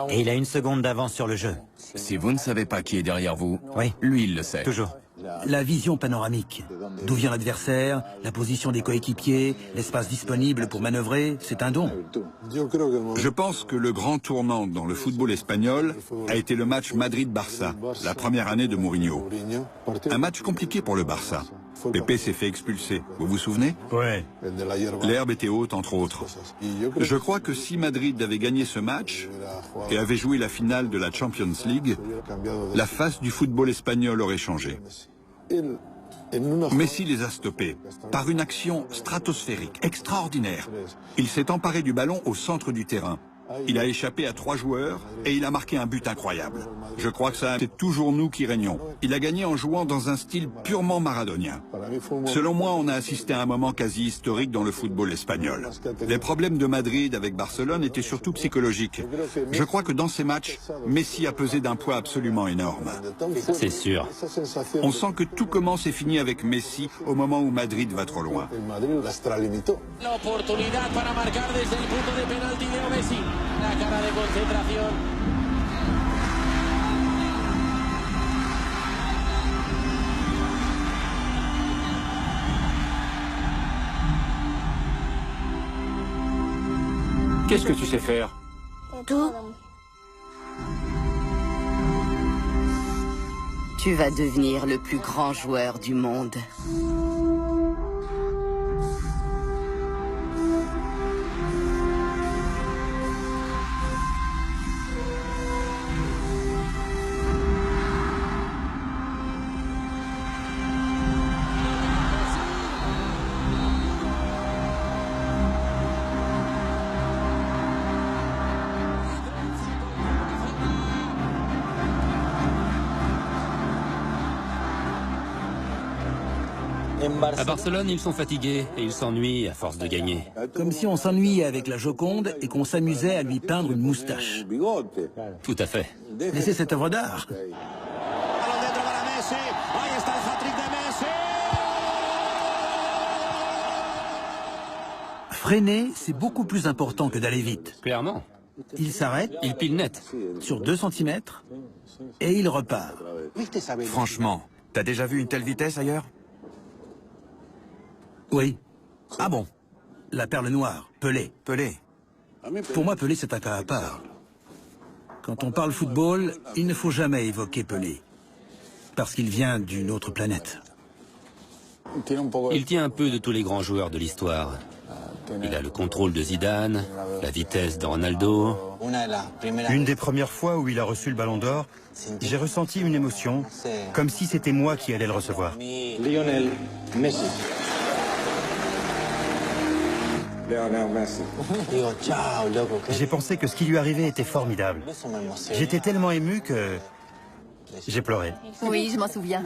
Et il a une seconde d'avance sur le jeu. Si vous ne savez pas qui est derrière vous, oui, lui, il le sait. Toujours. La vision panoramique. D'où vient l'adversaire, la position des coéquipiers, l'espace disponible pour manœuvrer, c'est un don. Je pense que le grand tournant dans le football espagnol a été le match Madrid-Barça, la première année de Mourinho. Un match compliqué pour le Barça. Pepe s'est fait expulser, vous vous souvenez? Ouais. L'herbe était haute, entre autres. Je crois que si Madrid avait gagné ce match et avait joué la finale de la Champions League, la face du football espagnol aurait changé. Messi les a stoppés par une action stratosphérique, extraordinaire. Il s'est emparé du ballon au centre du terrain. Il a échappé à 3 joueurs et il a marqué un but incroyable. Je crois que c'est toujours nous qui régnons. Il a gagné en jouant dans un style purement maradonien. Selon moi, on a assisté à un moment quasi historique dans le football espagnol. Les problèmes de Madrid avec Barcelone étaient surtout psychologiques. Je crois que dans ces matchs, Messi a pesé d'un poids absolument énorme. C'est sûr. On sent que tout commence et finit avec Messi au moment où Madrid va trop loin. L'oportunidad para marcar desde el punto de penalti de Messi. La cara de concentración. Qu'est-ce que tu sais faire? Tout. Tu vas devenir le plus grand joueur du monde. À Barcelone, ils sont fatigués et ils s'ennuient à force de gagner. Comme si on s'ennuyait avec la Joconde et qu'on s'amusait à lui peindre une moustache. Tout à fait. Mais c'est cette œuvre d'art. Freiner, c'est beaucoup plus important que d'aller vite. Clairement. Il s'arrête. Il pile net. Sur 2 cm. Et il repart. Franchement, t'as déjà vu une telle vitesse ailleurs? Oui. Ah bon? La perle noire, Pelé. Pelé. Pour moi, Pelé, c'est un cas à part. Quand on parle football, il ne faut jamais évoquer Pelé. Parce qu'il vient d'une autre planète. Il tient un peu de tous les grands joueurs de l'histoire. Il a le contrôle de Zidane, la vitesse de Ronaldo. Une des premières fois où il a reçu le Ballon d'Or, j'ai ressenti une émotion, comme si c'était moi qui allais le recevoir. Lionel Messi. J'ai pensé que ce qui lui arrivait était formidable. J'étais tellement ému que j'ai pleuré. Oui, je m'en souviens.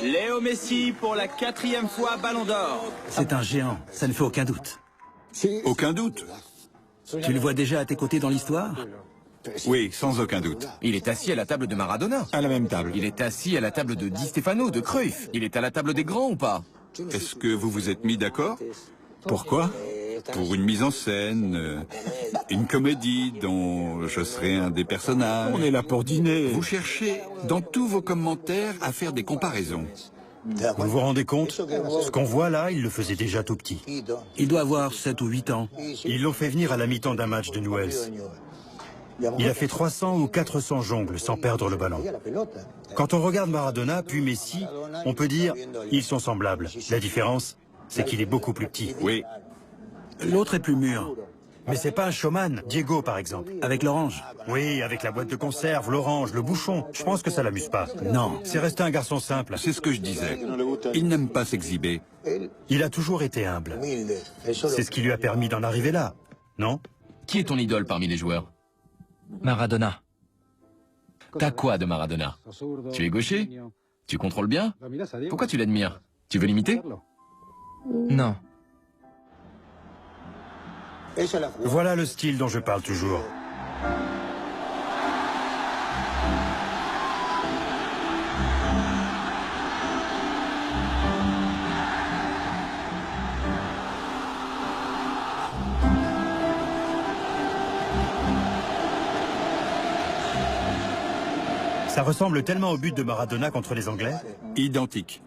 Léo Messi pour la 4e fois Ballon d'Or. C'est un géant, ça ne fait aucun doute. Aucun doute. Tu le vois déjà à tes côtés dans l'histoire? Oui, sans aucun doute. Il est assis à la table de Maradona. À la même table. Il est assis à la table de Di Stefano, de Cruyff. Il est à la table des grands ou pas? Est-ce que vous vous êtes mis d'accord? Pourquoi? Pour une mise en scène, une comédie dont je serai un des personnages. On est là pour dîner. Vous cherchez dans tous vos commentaires à faire des comparaisons. Vous vous rendez compte? Ce qu'on voit là, il le faisait déjà tout petit. Il doit avoir 7 ou 8 ans. Ils l'ont fait venir à la mi-temps d'un match de Newell's. Il a fait 300 ou 400 jongles sans perdre le ballon. Quand on regarde Maradona puis Messi, on peut dire ils sont semblables. La différence, c'est qu'il est beaucoup plus petit. Oui. L'autre est plus mûr. Mais c'est pas un showman, Diego par exemple. Avec l'orange? Oui, avec la boîte de conserve, l'orange, le bouchon. Je pense que ça l'amuse pas. Non. C'est resté un garçon simple. C'est ce que je disais. Il n'aime pas s'exhiber. Il a toujours été humble. C'est ce qui lui a permis d'en arriver là, non? Qui est ton idole parmi les joueurs? Maradona. T'as quoi de Maradona? Tu es gaucher? Tu contrôles bien? Pourquoi tu l'admires? Tu veux l'imiter? Non. Voilà le style dont je parle toujours. Ça ressemble tellement au but de Maradona contre les Anglais. Identique.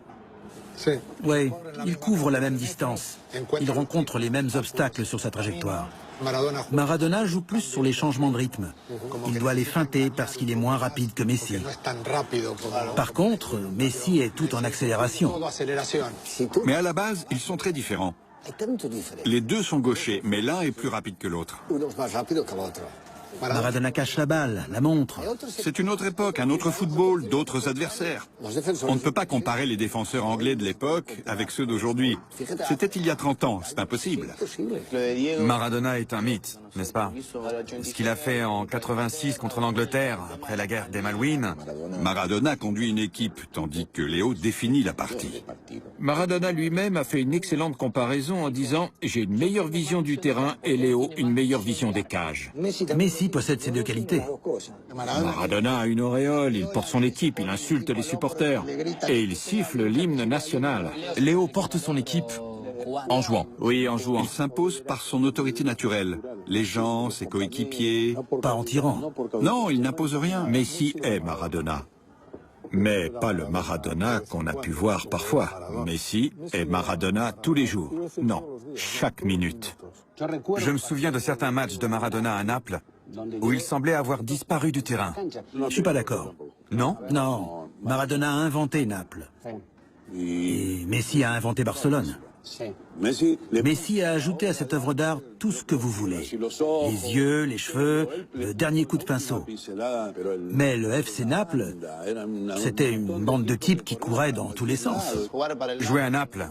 Oui, il couvre la même distance. Il rencontre les mêmes obstacles sur sa trajectoire. Maradona joue plus sur les changements de rythme. Il doit les feinter parce qu'il est moins rapide que Messi. Par contre, Messi est tout en accélération. Mais à la base, ils sont très différents. Les deux sont gauchers, mais l'un est plus rapide que l'autre. Maradona cache la balle, la montre. C'est une autre époque, un autre football, d'autres adversaires. On ne peut pas comparer les défenseurs anglais de l'époque avec ceux d'aujourd'hui. C'était il y a 30 ans, c'est impossible. Maradona est un mythe, n'est-ce pas? Ce qu'il a fait en 86 contre l'Angleterre, après la guerre des Malouines. Maradona conduit une équipe, tandis que Léo définit la partie. Maradona lui-même a fait une excellente comparaison en disant « J'ai une meilleure vision du terrain et Léo une meilleure vision des cages ». Messi possède ces deux qualités. Maradona a une auréole, il porte son équipe, il insulte les supporters et il siffle l'hymne national. Léo porte son équipe en jouant. Oui, en jouant. Il s'impose par son autorité naturelle. Les gens, ses coéquipiers... Pas en tirant. Non, il n'impose rien. Messi est Maradona. Mais pas le Maradona qu'on a pu voir parfois. Messi est Maradona tous les jours. Non, chaque minute. Je me souviens de certains matchs de Maradona à Naples où il semblait avoir disparu du terrain. Je suis pas d'accord. Non? Non. Maradona a inventé Naples. Et Messi a inventé Barcelone. Messi a ajouté à cette œuvre d'art tout ce que vous voulez. Les yeux, les cheveux, le dernier coup de pinceau. Mais le FC Naples, c'était une bande de types qui couraient dans tous les sens. Jouer à Naples,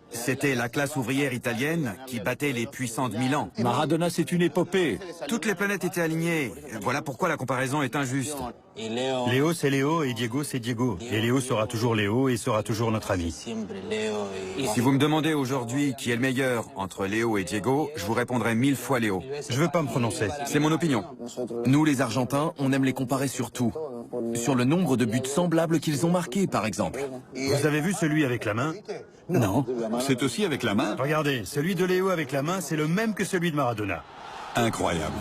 c'était la classe ouvrière italienne qui battait les puissants de Milan. Maradona, c'est une épopée. Toutes les planètes étaient alignées. Voilà pourquoi la comparaison est injuste. Léo, c'est Léo et Diego, c'est Diego. Et Léo sera toujours Léo et sera toujours notre ami. Si vous me demandez aujourd'hui qui est le meilleur entre Léo et Diego, je vous répondrai 1000 fois Léo. Je veux pas me prononcer. C'est mon opinion. Nous, les Argentins, on aime les comparer sur tout. Sur le nombre de buts semblables qu'ils ont marqués, par exemple. Vous avez vu celui avec la main? Non. C'est aussi avec la main? Regardez, celui de Léo avec la main, c'est le même que celui de Maradona. Incroyable.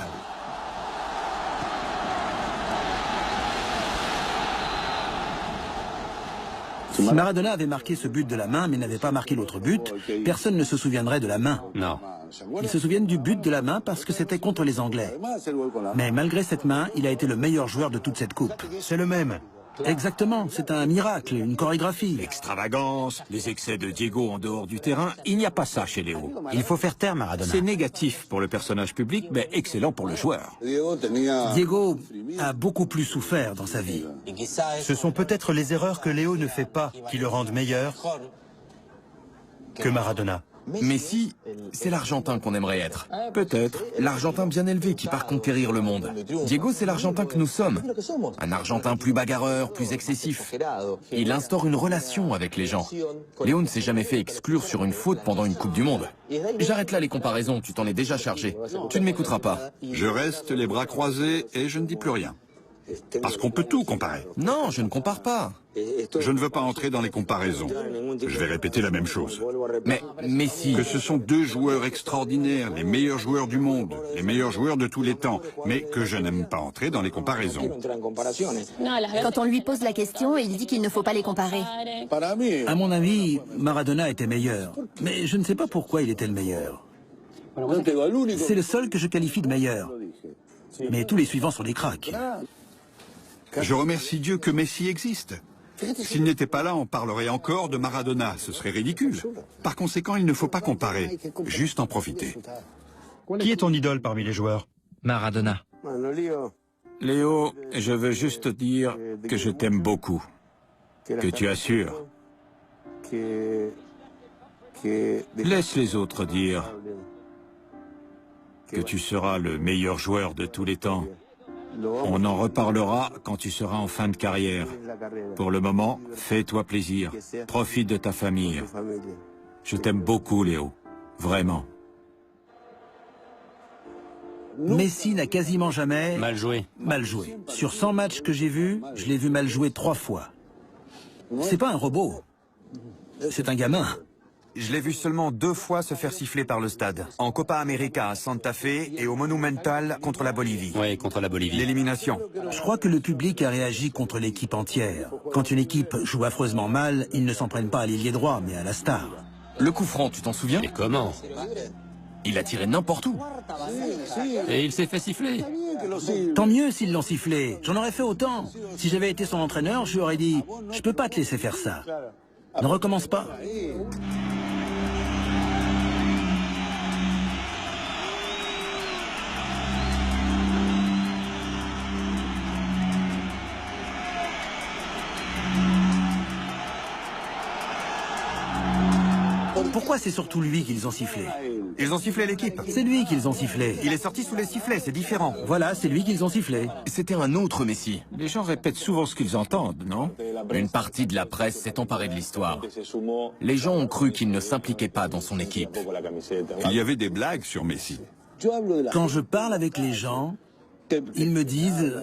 Si Maradona avait marqué ce but de la main mais n'avait pas marqué l'autre but, personne ne se souviendrait de la main. Non. Ils se souviennent du but de la main parce que c'était contre les Anglais. Mais malgré cette main, il a été le meilleur joueur de toute cette coupe. C'est le même. Exactement, c'est un miracle, une chorégraphie. L'extravagance, les excès de Diego en dehors du terrain, il n'y a pas ça chez Léo. Il faut faire taire Maradona. C'est négatif pour le personnage public, mais excellent pour le joueur. Diego a beaucoup plus souffert dans sa vie. Ce sont peut-être les erreurs que Léo ne fait pas qui le rendent meilleur que Maradona. Messi, c'est l'Argentin qu'on aimerait être. Peut-être. L'Argentin bien élevé qui part conquérir le monde. Diego, c'est l'Argentin que nous sommes. Un Argentin plus bagarreur, plus excessif. Il instaure une relation avec les gens. Léo ne s'est jamais fait exclure sur une faute pendant une Coupe du Monde. J'arrête là les comparaisons, tu t'en es déjà chargé. Tu ne m'écouteras pas. Je reste les bras croisés et je ne dis plus rien. Parce qu'on peut tout comparer. Non, je ne compare pas. Je ne veux pas entrer dans les comparaisons. Je vais répéter la même chose. Mais Messi... Que ce sont deux joueurs extraordinaires, les meilleurs joueurs du monde, les meilleurs joueurs de tous les temps, mais que je n'aime pas entrer dans les comparaisons. Quand on lui pose la question, il dit qu'il ne faut pas les comparer. À mon avis, Maradona était meilleur. Mais je ne sais pas pourquoi il était le meilleur. C'est le seul que je qualifie de meilleur. Mais tous les suivants sont des cracks. Je remercie Dieu que Messi existe. S'il n'était pas là, on parlerait encore de Maradona. Ce serait ridicule. Par conséquent, il ne faut pas comparer. Juste en profiter. Qui est ton idole parmi les joueurs? Maradona. Léo, je veux juste te dire que je t'aime beaucoup. Que tu assures. Laisse les autres dire que tu seras le meilleur joueur de tous les temps. On en reparlera quand tu seras en fin de carrière. Pour le moment, fais-toi plaisir. Profite de ta famille. Je t'aime beaucoup, Léo. Vraiment. Messi n'a quasiment jamais... Mal joué. Mal joué. Sur 100 matchs que j'ai vus, je l'ai vu mal jouer 3 fois. C'est pas un robot. C'est un gamin. Je l'ai vu seulement 2 fois se faire siffler par le stade. En Copa América à Santa Fe et au Monumental contre la Bolivie. Oui, contre la Bolivie. L'élimination. Je crois que le public a réagi contre l'équipe entière. Quand une équipe joue affreusement mal, ils ne s'en prennent pas à l'ailier droit, mais à la star. Le coup franc, tu t'en souviens? Et comment? Il a tiré n'importe où. Et il s'est fait siffler. Tant mieux s'ils l'ont sifflé. J'en aurais fait autant. Si j'avais été son entraîneur, je lui aurais dit « Je peux pas te laisser faire ça. Ne recommence pas. » Pourquoi c'est surtout lui qu'ils ont sifflé? Ils ont sifflé l'équipe. C'est lui qu'ils ont sifflé. Il est sorti sous les sifflets, c'est différent. Voilà, c'est lui qu'ils ont sifflé. C'était un autre Messi. Les gens répètent souvent ce qu'ils entendent, non? Une partie de la presse s'est emparée de l'histoire. Les gens ont cru qu'il ne s'impliquait pas dans son équipe. Il y avait des blagues sur Messi. Quand je parle avec les gens, ils me disent...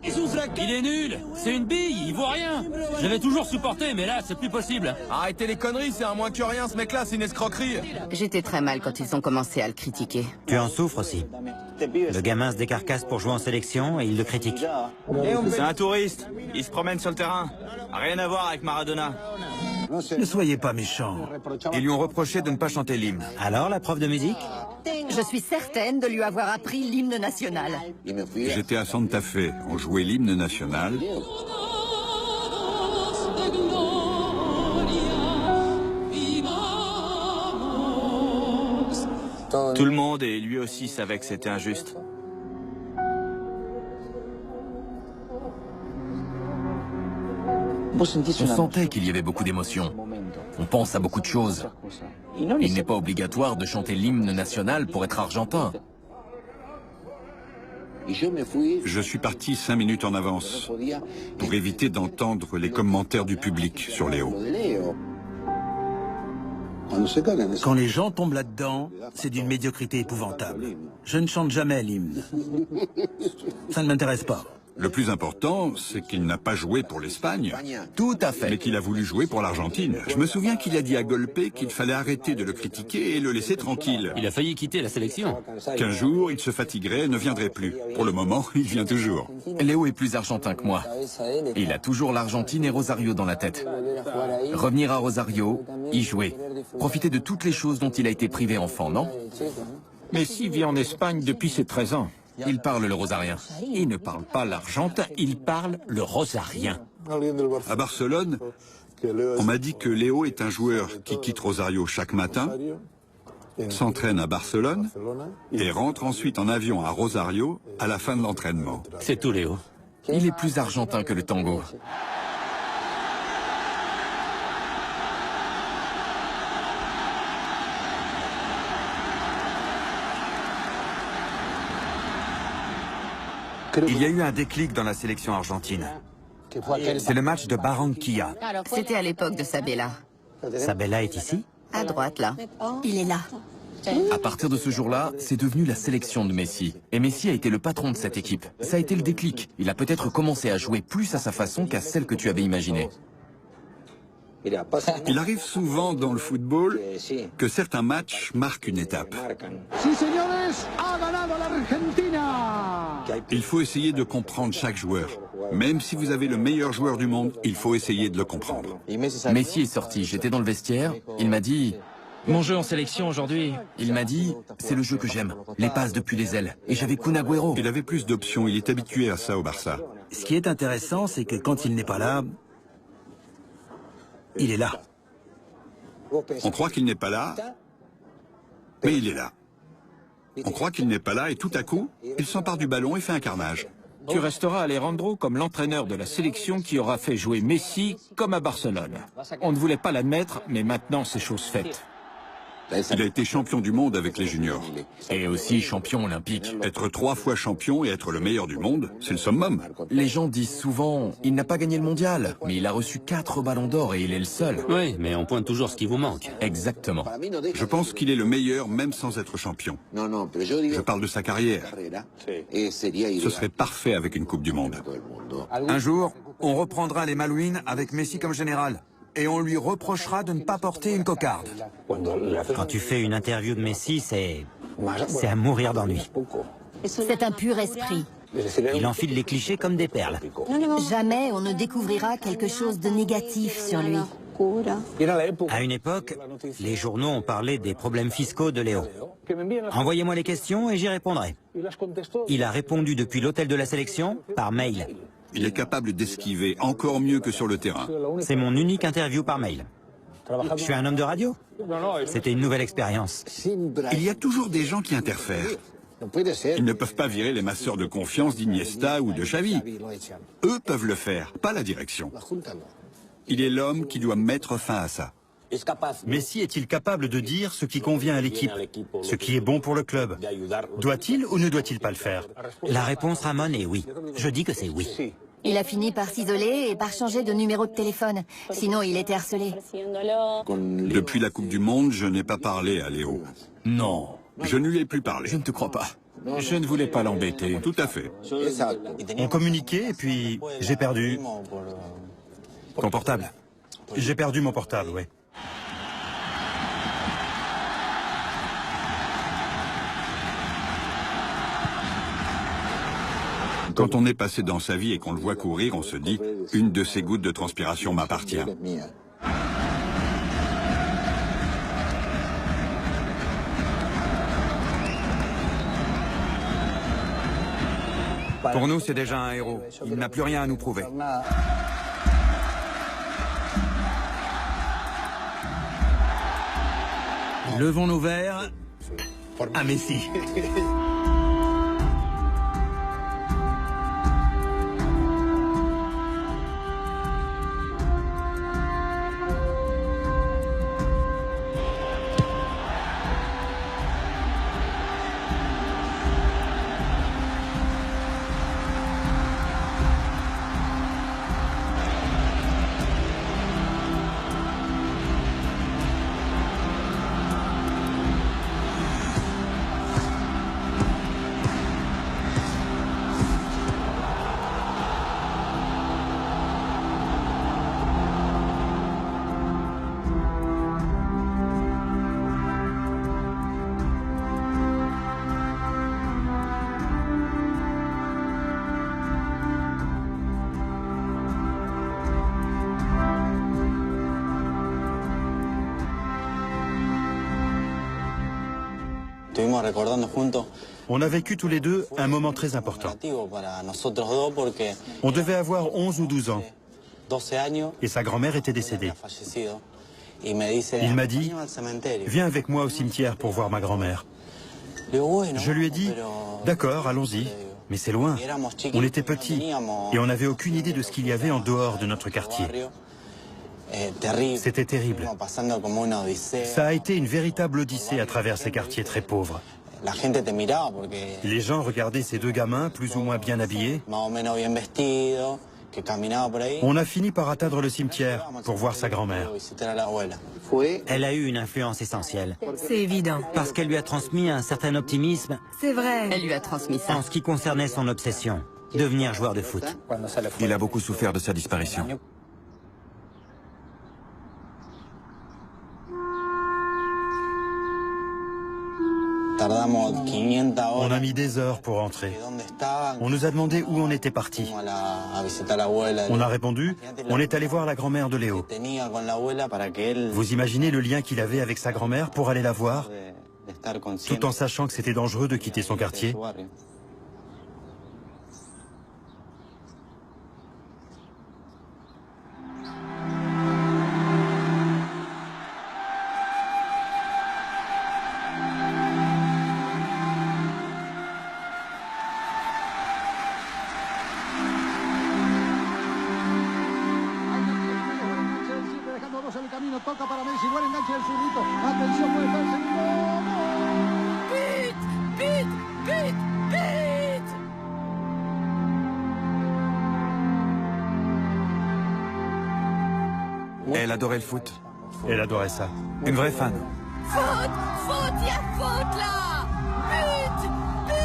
Il est nul. C'est une bille, il voit rien. Je l'avais toujours supporté, mais là, c'est plus possible. Arrêtez les conneries, c'est un moins que rien, ce mec-là, c'est une escroquerie. J'étais très mal quand ils ont commencé à le critiquer. Tu en souffres aussi. Le gamin se décarcasse pour jouer en sélection et il le critique. C'est un touriste. Il se promène sur le terrain. Rien à voir avec Maradona. Ne soyez pas méchants. Ils lui ont reproché de ne pas chanter l'hymne. Alors, la prof de musique? Je suis certaine de lui avoir appris l'hymne national. J'étais à Santa Fe. On jouait l'hymne national. Tout le monde et lui aussi savait que c'était injuste. On sentait qu'il y avait beaucoup d'émotions. On pense à beaucoup de choses. Il n'est pas obligatoire de chanter l'hymne national pour être argentin. Je suis parti 5 minutes en avance pour éviter d'entendre les commentaires du public sur Léo. Quand les gens tombent là-dedans, c'est d'une médiocrité épouvantable. Je ne chante jamais l'hymne. Ça ne m'intéresse pas. Le plus important, c'est qu'il n'a pas joué pour l'Espagne. Tout à fait. Mais qu'il a voulu jouer pour l'Argentine. Je me souviens qu'il a dit à Golpe qu'il fallait arrêter de le critiquer et le laisser tranquille. Il a failli quitter la sélection. Qu'un jour, il se fatiguerait et ne viendrait plus. Pour le moment, il vient toujours. Léo est plus argentin que moi. Il a toujours l'Argentine et Rosario dans la tête. Revenir à Rosario, y jouer. Profiter de toutes les choses dont il a été privé enfant, non? Messi vit en Espagne depuis ses 13 ans. Il parle le rosarien. Il ne parle pas l'argentin, il parle le rosarien. À Barcelone, on m'a dit que Léo est un joueur qui quitte Rosario chaque matin, s'entraîne à Barcelone et rentre ensuite en avion à Rosario à la fin de l'entraînement. C'est tout, Léo. Il est plus argentin que le tango. Il y a eu un déclic dans la sélection argentine. C'est le match de Barranquilla. C'était à l'époque de Sabella. Sabella est ici? À droite, là. Il est là. À partir de ce jour-là, c'est devenu la sélection de Messi. Et Messi a été le patron de cette équipe. Ça a été le déclic. Il a peut-être commencé à jouer plus à sa façon qu'à celle que tu avais imaginée. Il arrive souvent dans le football que certains matchs marquent une étape. Sí, señores, ha ganado la Argentina. Il faut essayer de comprendre chaque joueur. Même si vous avez le meilleur joueur du monde, il faut essayer de le comprendre. Messi est sorti, j'étais dans le vestiaire, il m'a dit... Mon jeu en sélection aujourd'hui... Il m'a dit, c'est le jeu que j'aime, les passes depuis les ailes. Et j'avais Kun Agüero. Il avait plus d'options, il est habitué à ça au Barça. Ce qui est intéressant, c'est que quand il n'est pas là, il est là. On croit qu'il n'est pas là, mais il est là. On croit qu'il n'est pas là et tout à coup, il s'empare du ballon et fait un carnage. Tu resteras Alejandro comme l'entraîneur de la sélection qui aura fait jouer Messi comme à Barcelone. On ne voulait pas l'admettre, mais maintenant c'est chose faite. Il a été champion du monde avec les juniors. Et aussi champion olympique. Être 3 fois champion et être le meilleur du monde, c'est le summum. Les gens disent souvent, il n'a pas gagné le mondial, mais il a reçu 4 ballons d'or et il est le seul. Oui, mais on pointe toujours ce qui vous manque. Exactement. Je pense qu'il est le meilleur même sans être champion. Je parle de sa carrière. Ce serait parfait avec une Coupe du Monde. Un jour, on reprendra les Malouines avec Messi comme général. Et on lui reprochera de ne pas porter une cocarde. Quand tu fais une interview de Messi, c'est à mourir d'ennui. C'est un pur esprit. Il enfile les clichés comme des perles. Jamais on ne découvrira quelque chose de négatif sur lui. À une époque, les journaux ont parlé des problèmes fiscaux de Léo. Envoyez-moi les questions et j'y répondrai. Il a répondu depuis l'hôtel de la sélection par mail. Il est capable d'esquiver encore mieux que sur le terrain. C'est mon unique interview par mail. Je suis un homme de radio. C'était une nouvelle expérience. Il y a toujours des gens qui interfèrent. Ils ne peuvent pas virer les masseurs de confiance d'Iniesta ou de Xavi. Eux peuvent le faire, pas la direction. Il est l'homme qui doit mettre fin à ça. Messi est-il capable de dire ce qui convient à l'équipe, ce qui est bon pour le club? Doit-il ou ne doit-il pas le faire? La réponse, Ramon, est oui. Je dis que c'est oui. Il a fini par s'isoler et par changer de numéro de téléphone. Sinon, il était harcelé. Depuis la Coupe du Monde, je n'ai pas parlé à Léo. Non. Je ne lui ai plus parlé. Je ne te crois pas. Je ne voulais pas l'embêter. Tout à fait. On communiquait et puis j'ai perdu... Ton portable? J'ai perdu mon portable, oui. Quand on est passé dans sa vie et qu'on le voit courir, on se dit « une de ces gouttes de transpiration m'appartient ». Pour nous, c'est déjà un héros. Il n'a plus rien à nous prouver. Levons nos verres à Messi. On a vécu tous les deux un moment très important. On devait avoir 11 ou 12 ans. Et sa grand-mère était décédée. Il m'a dit, viens avec moi au cimetière pour voir ma grand-mère. Je lui ai dit, d'accord, allons-y, mais c'est loin. On était petits et on n'avait aucune idée de ce qu'il y avait en dehors de notre quartier. C'était terrible. Ça a été une véritable odyssée à travers ces quartiers très pauvres. Les gens regardaient ces deux gamins, plus ou moins bien habillés. On a fini par atteindre le cimetière pour voir sa grand-mère. Elle a eu une influence essentielle. C'est évident. Parce qu'elle lui a transmis un certain optimisme. C'est vrai. Elle lui a transmis ça. En ce qui concernait son obsession, devenir joueur de foot. Il a beaucoup souffert de sa disparition. On a mis des heures pour rentrer. On nous a demandé où on était parti. On a répondu, on est allé voir la grand-mère de Léo. Vous imaginez le lien qu'il avait avec sa grand-mère pour aller la voir, tout en sachant que c'était dangereux de quitter son quartier? Toca para Messi, buen enganche del zurrito. Atención, puede estar el segundo. But, but, but. Elle adorait le foot. Elle adorait ça. Une vraie fan. Faute, faute, il y a faute là. But, but.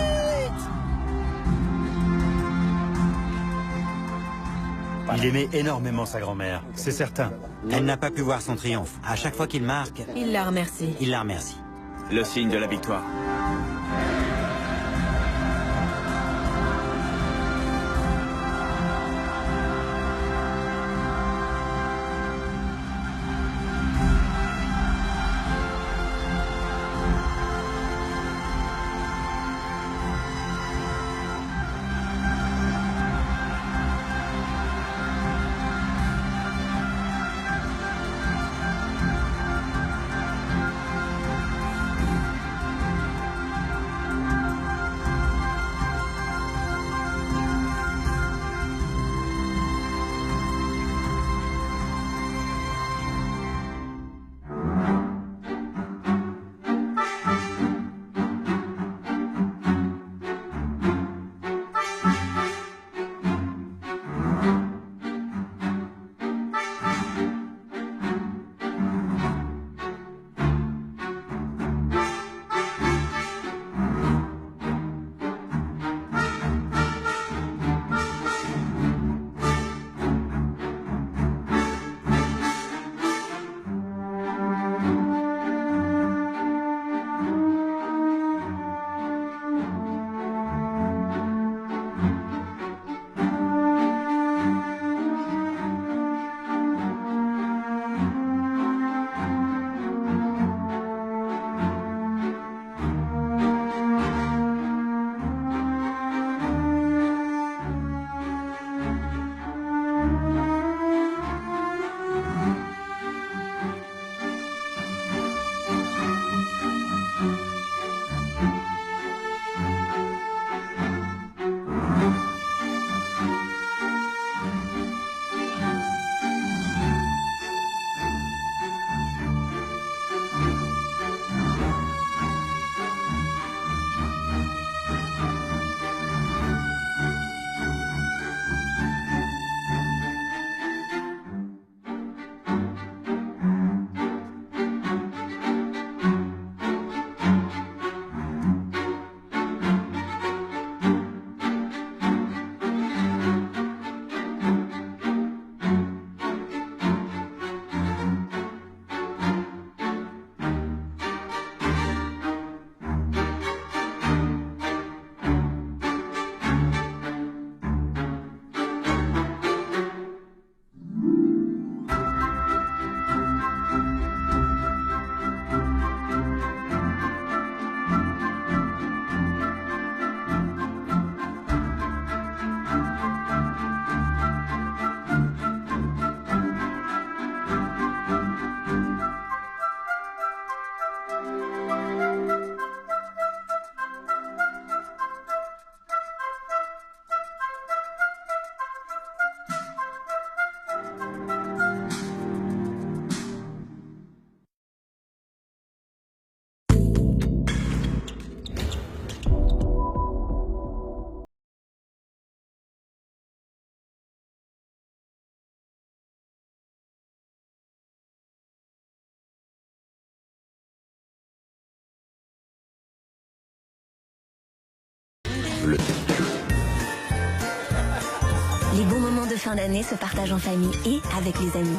Il aimait énormément sa grand-mère, c'est certain. Elle n'a pas pu voir son triomphe. À chaque fois qu'il marque, il la remercie. Il la remercie. Le signe de la victoire. le... Les bons moments de fin d'année se partagent en famille et avec les amis.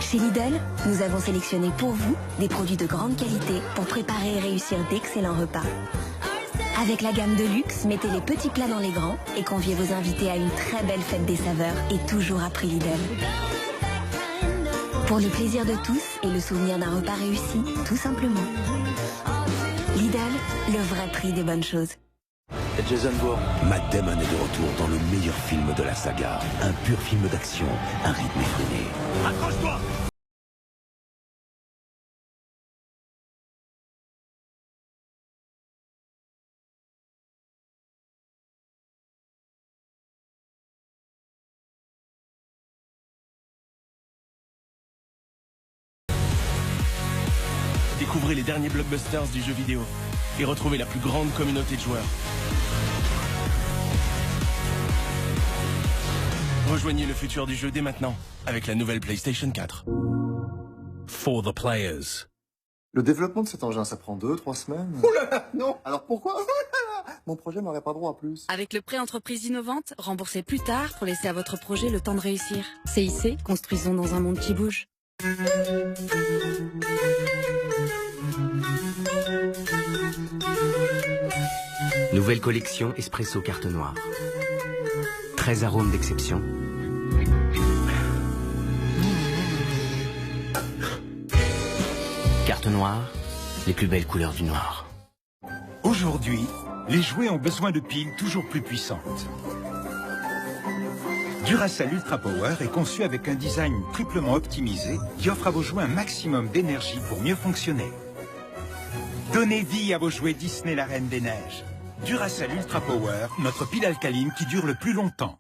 Chez Lidl, nous avons sélectionné pour vous des produits de grande qualité pour préparer et réussir d'excellents repas. Avec la gamme de luxe, mettez les petits plats dans les grands et conviez vos invités à une très belle fête des saveurs et toujours à prix Lidl. Pour le plaisir de tous et le souvenir d'un repas réussi, tout simplement. Lidl, le vrai prix des bonnes choses. Jason Bourne. Matt Damon est de retour dans le meilleur film de la saga. Un pur film d'action, un rythme effréné. Accroche-toi! Découvrez les derniers blockbusters du jeu vidéo et retrouvez la plus grande communauté de joueurs. Rejoignez le futur du jeu dès maintenant avec la nouvelle PlayStation 4. For the players. Le développement de cet engin, ça prend 2-3 semaines. Ouh là là, non. Alors pourquoi? Mon projet n'aurait pas droit à plus. Avec le prêt entreprise innovante, remboursez plus tard pour laisser à votre projet le temps de réussir. CIC, construisons dans un monde qui bouge. Nouvelle collection Espresso Carte Noire. 13 arômes d'exception. Carte Noire, les plus belles couleurs du noir. Aujourd'hui, les jouets ont besoin de piles toujours plus puissantes. Duracell Ultra Power est conçu avec un design triplement optimisé qui offre à vos jouets un maximum d'énergie pour mieux fonctionner. Donnez vie à vos jouets Disney la Reine des Neiges. Duracell Ultra Power, notre pile alcaline qui dure le plus longtemps.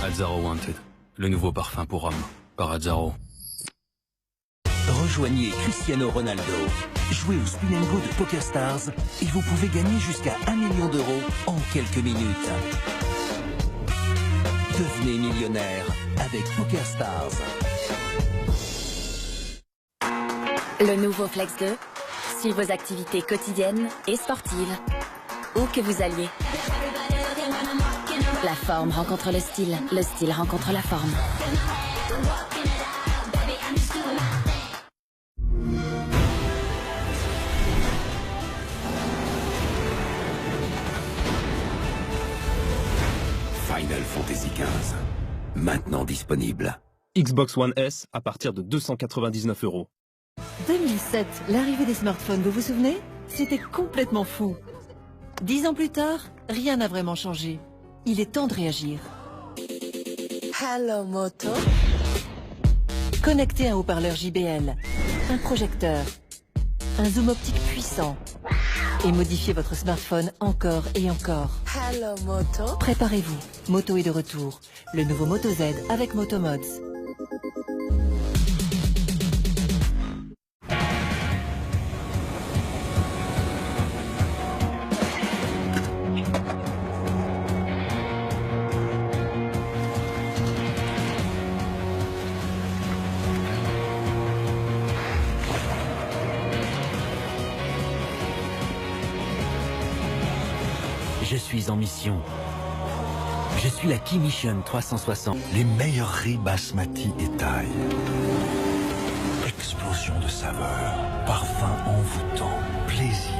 Azzaro Wanted, le nouveau parfum pour homme, par Azzaro. Rejoignez Cristiano Ronaldo. Jouez au Spin & Go de PokerStars et vous pouvez gagner jusqu'à 1 million d'euros en quelques minutes. Devenez millionnaire avec PokerStars. Le nouveau Flex 2, sur vos activités quotidiennes et sportives. Où que vous alliez. La forme rencontre le style rencontre la forme. Final Fantasy XV, maintenant disponible. Xbox One S à partir de 299 €. 2007, l'arrivée des smartphones, vous vous souvenez? C'était complètement fou. 10 ans plus tard, rien n'a vraiment changé. Il est temps de réagir. Hello Moto. Connectez un haut-parleur JBL, un projecteur, un zoom optique puissant et modifiez votre smartphone encore et encore. Hello Moto. Préparez-vous, Moto est de retour. Le nouveau Moto Z avec Moto Mods. Je suis en mission. Je suis la Key Mission 360. Les meilleurs riz basmati et thaï. Explosion de saveurs, parfum envoûtant, plaisir.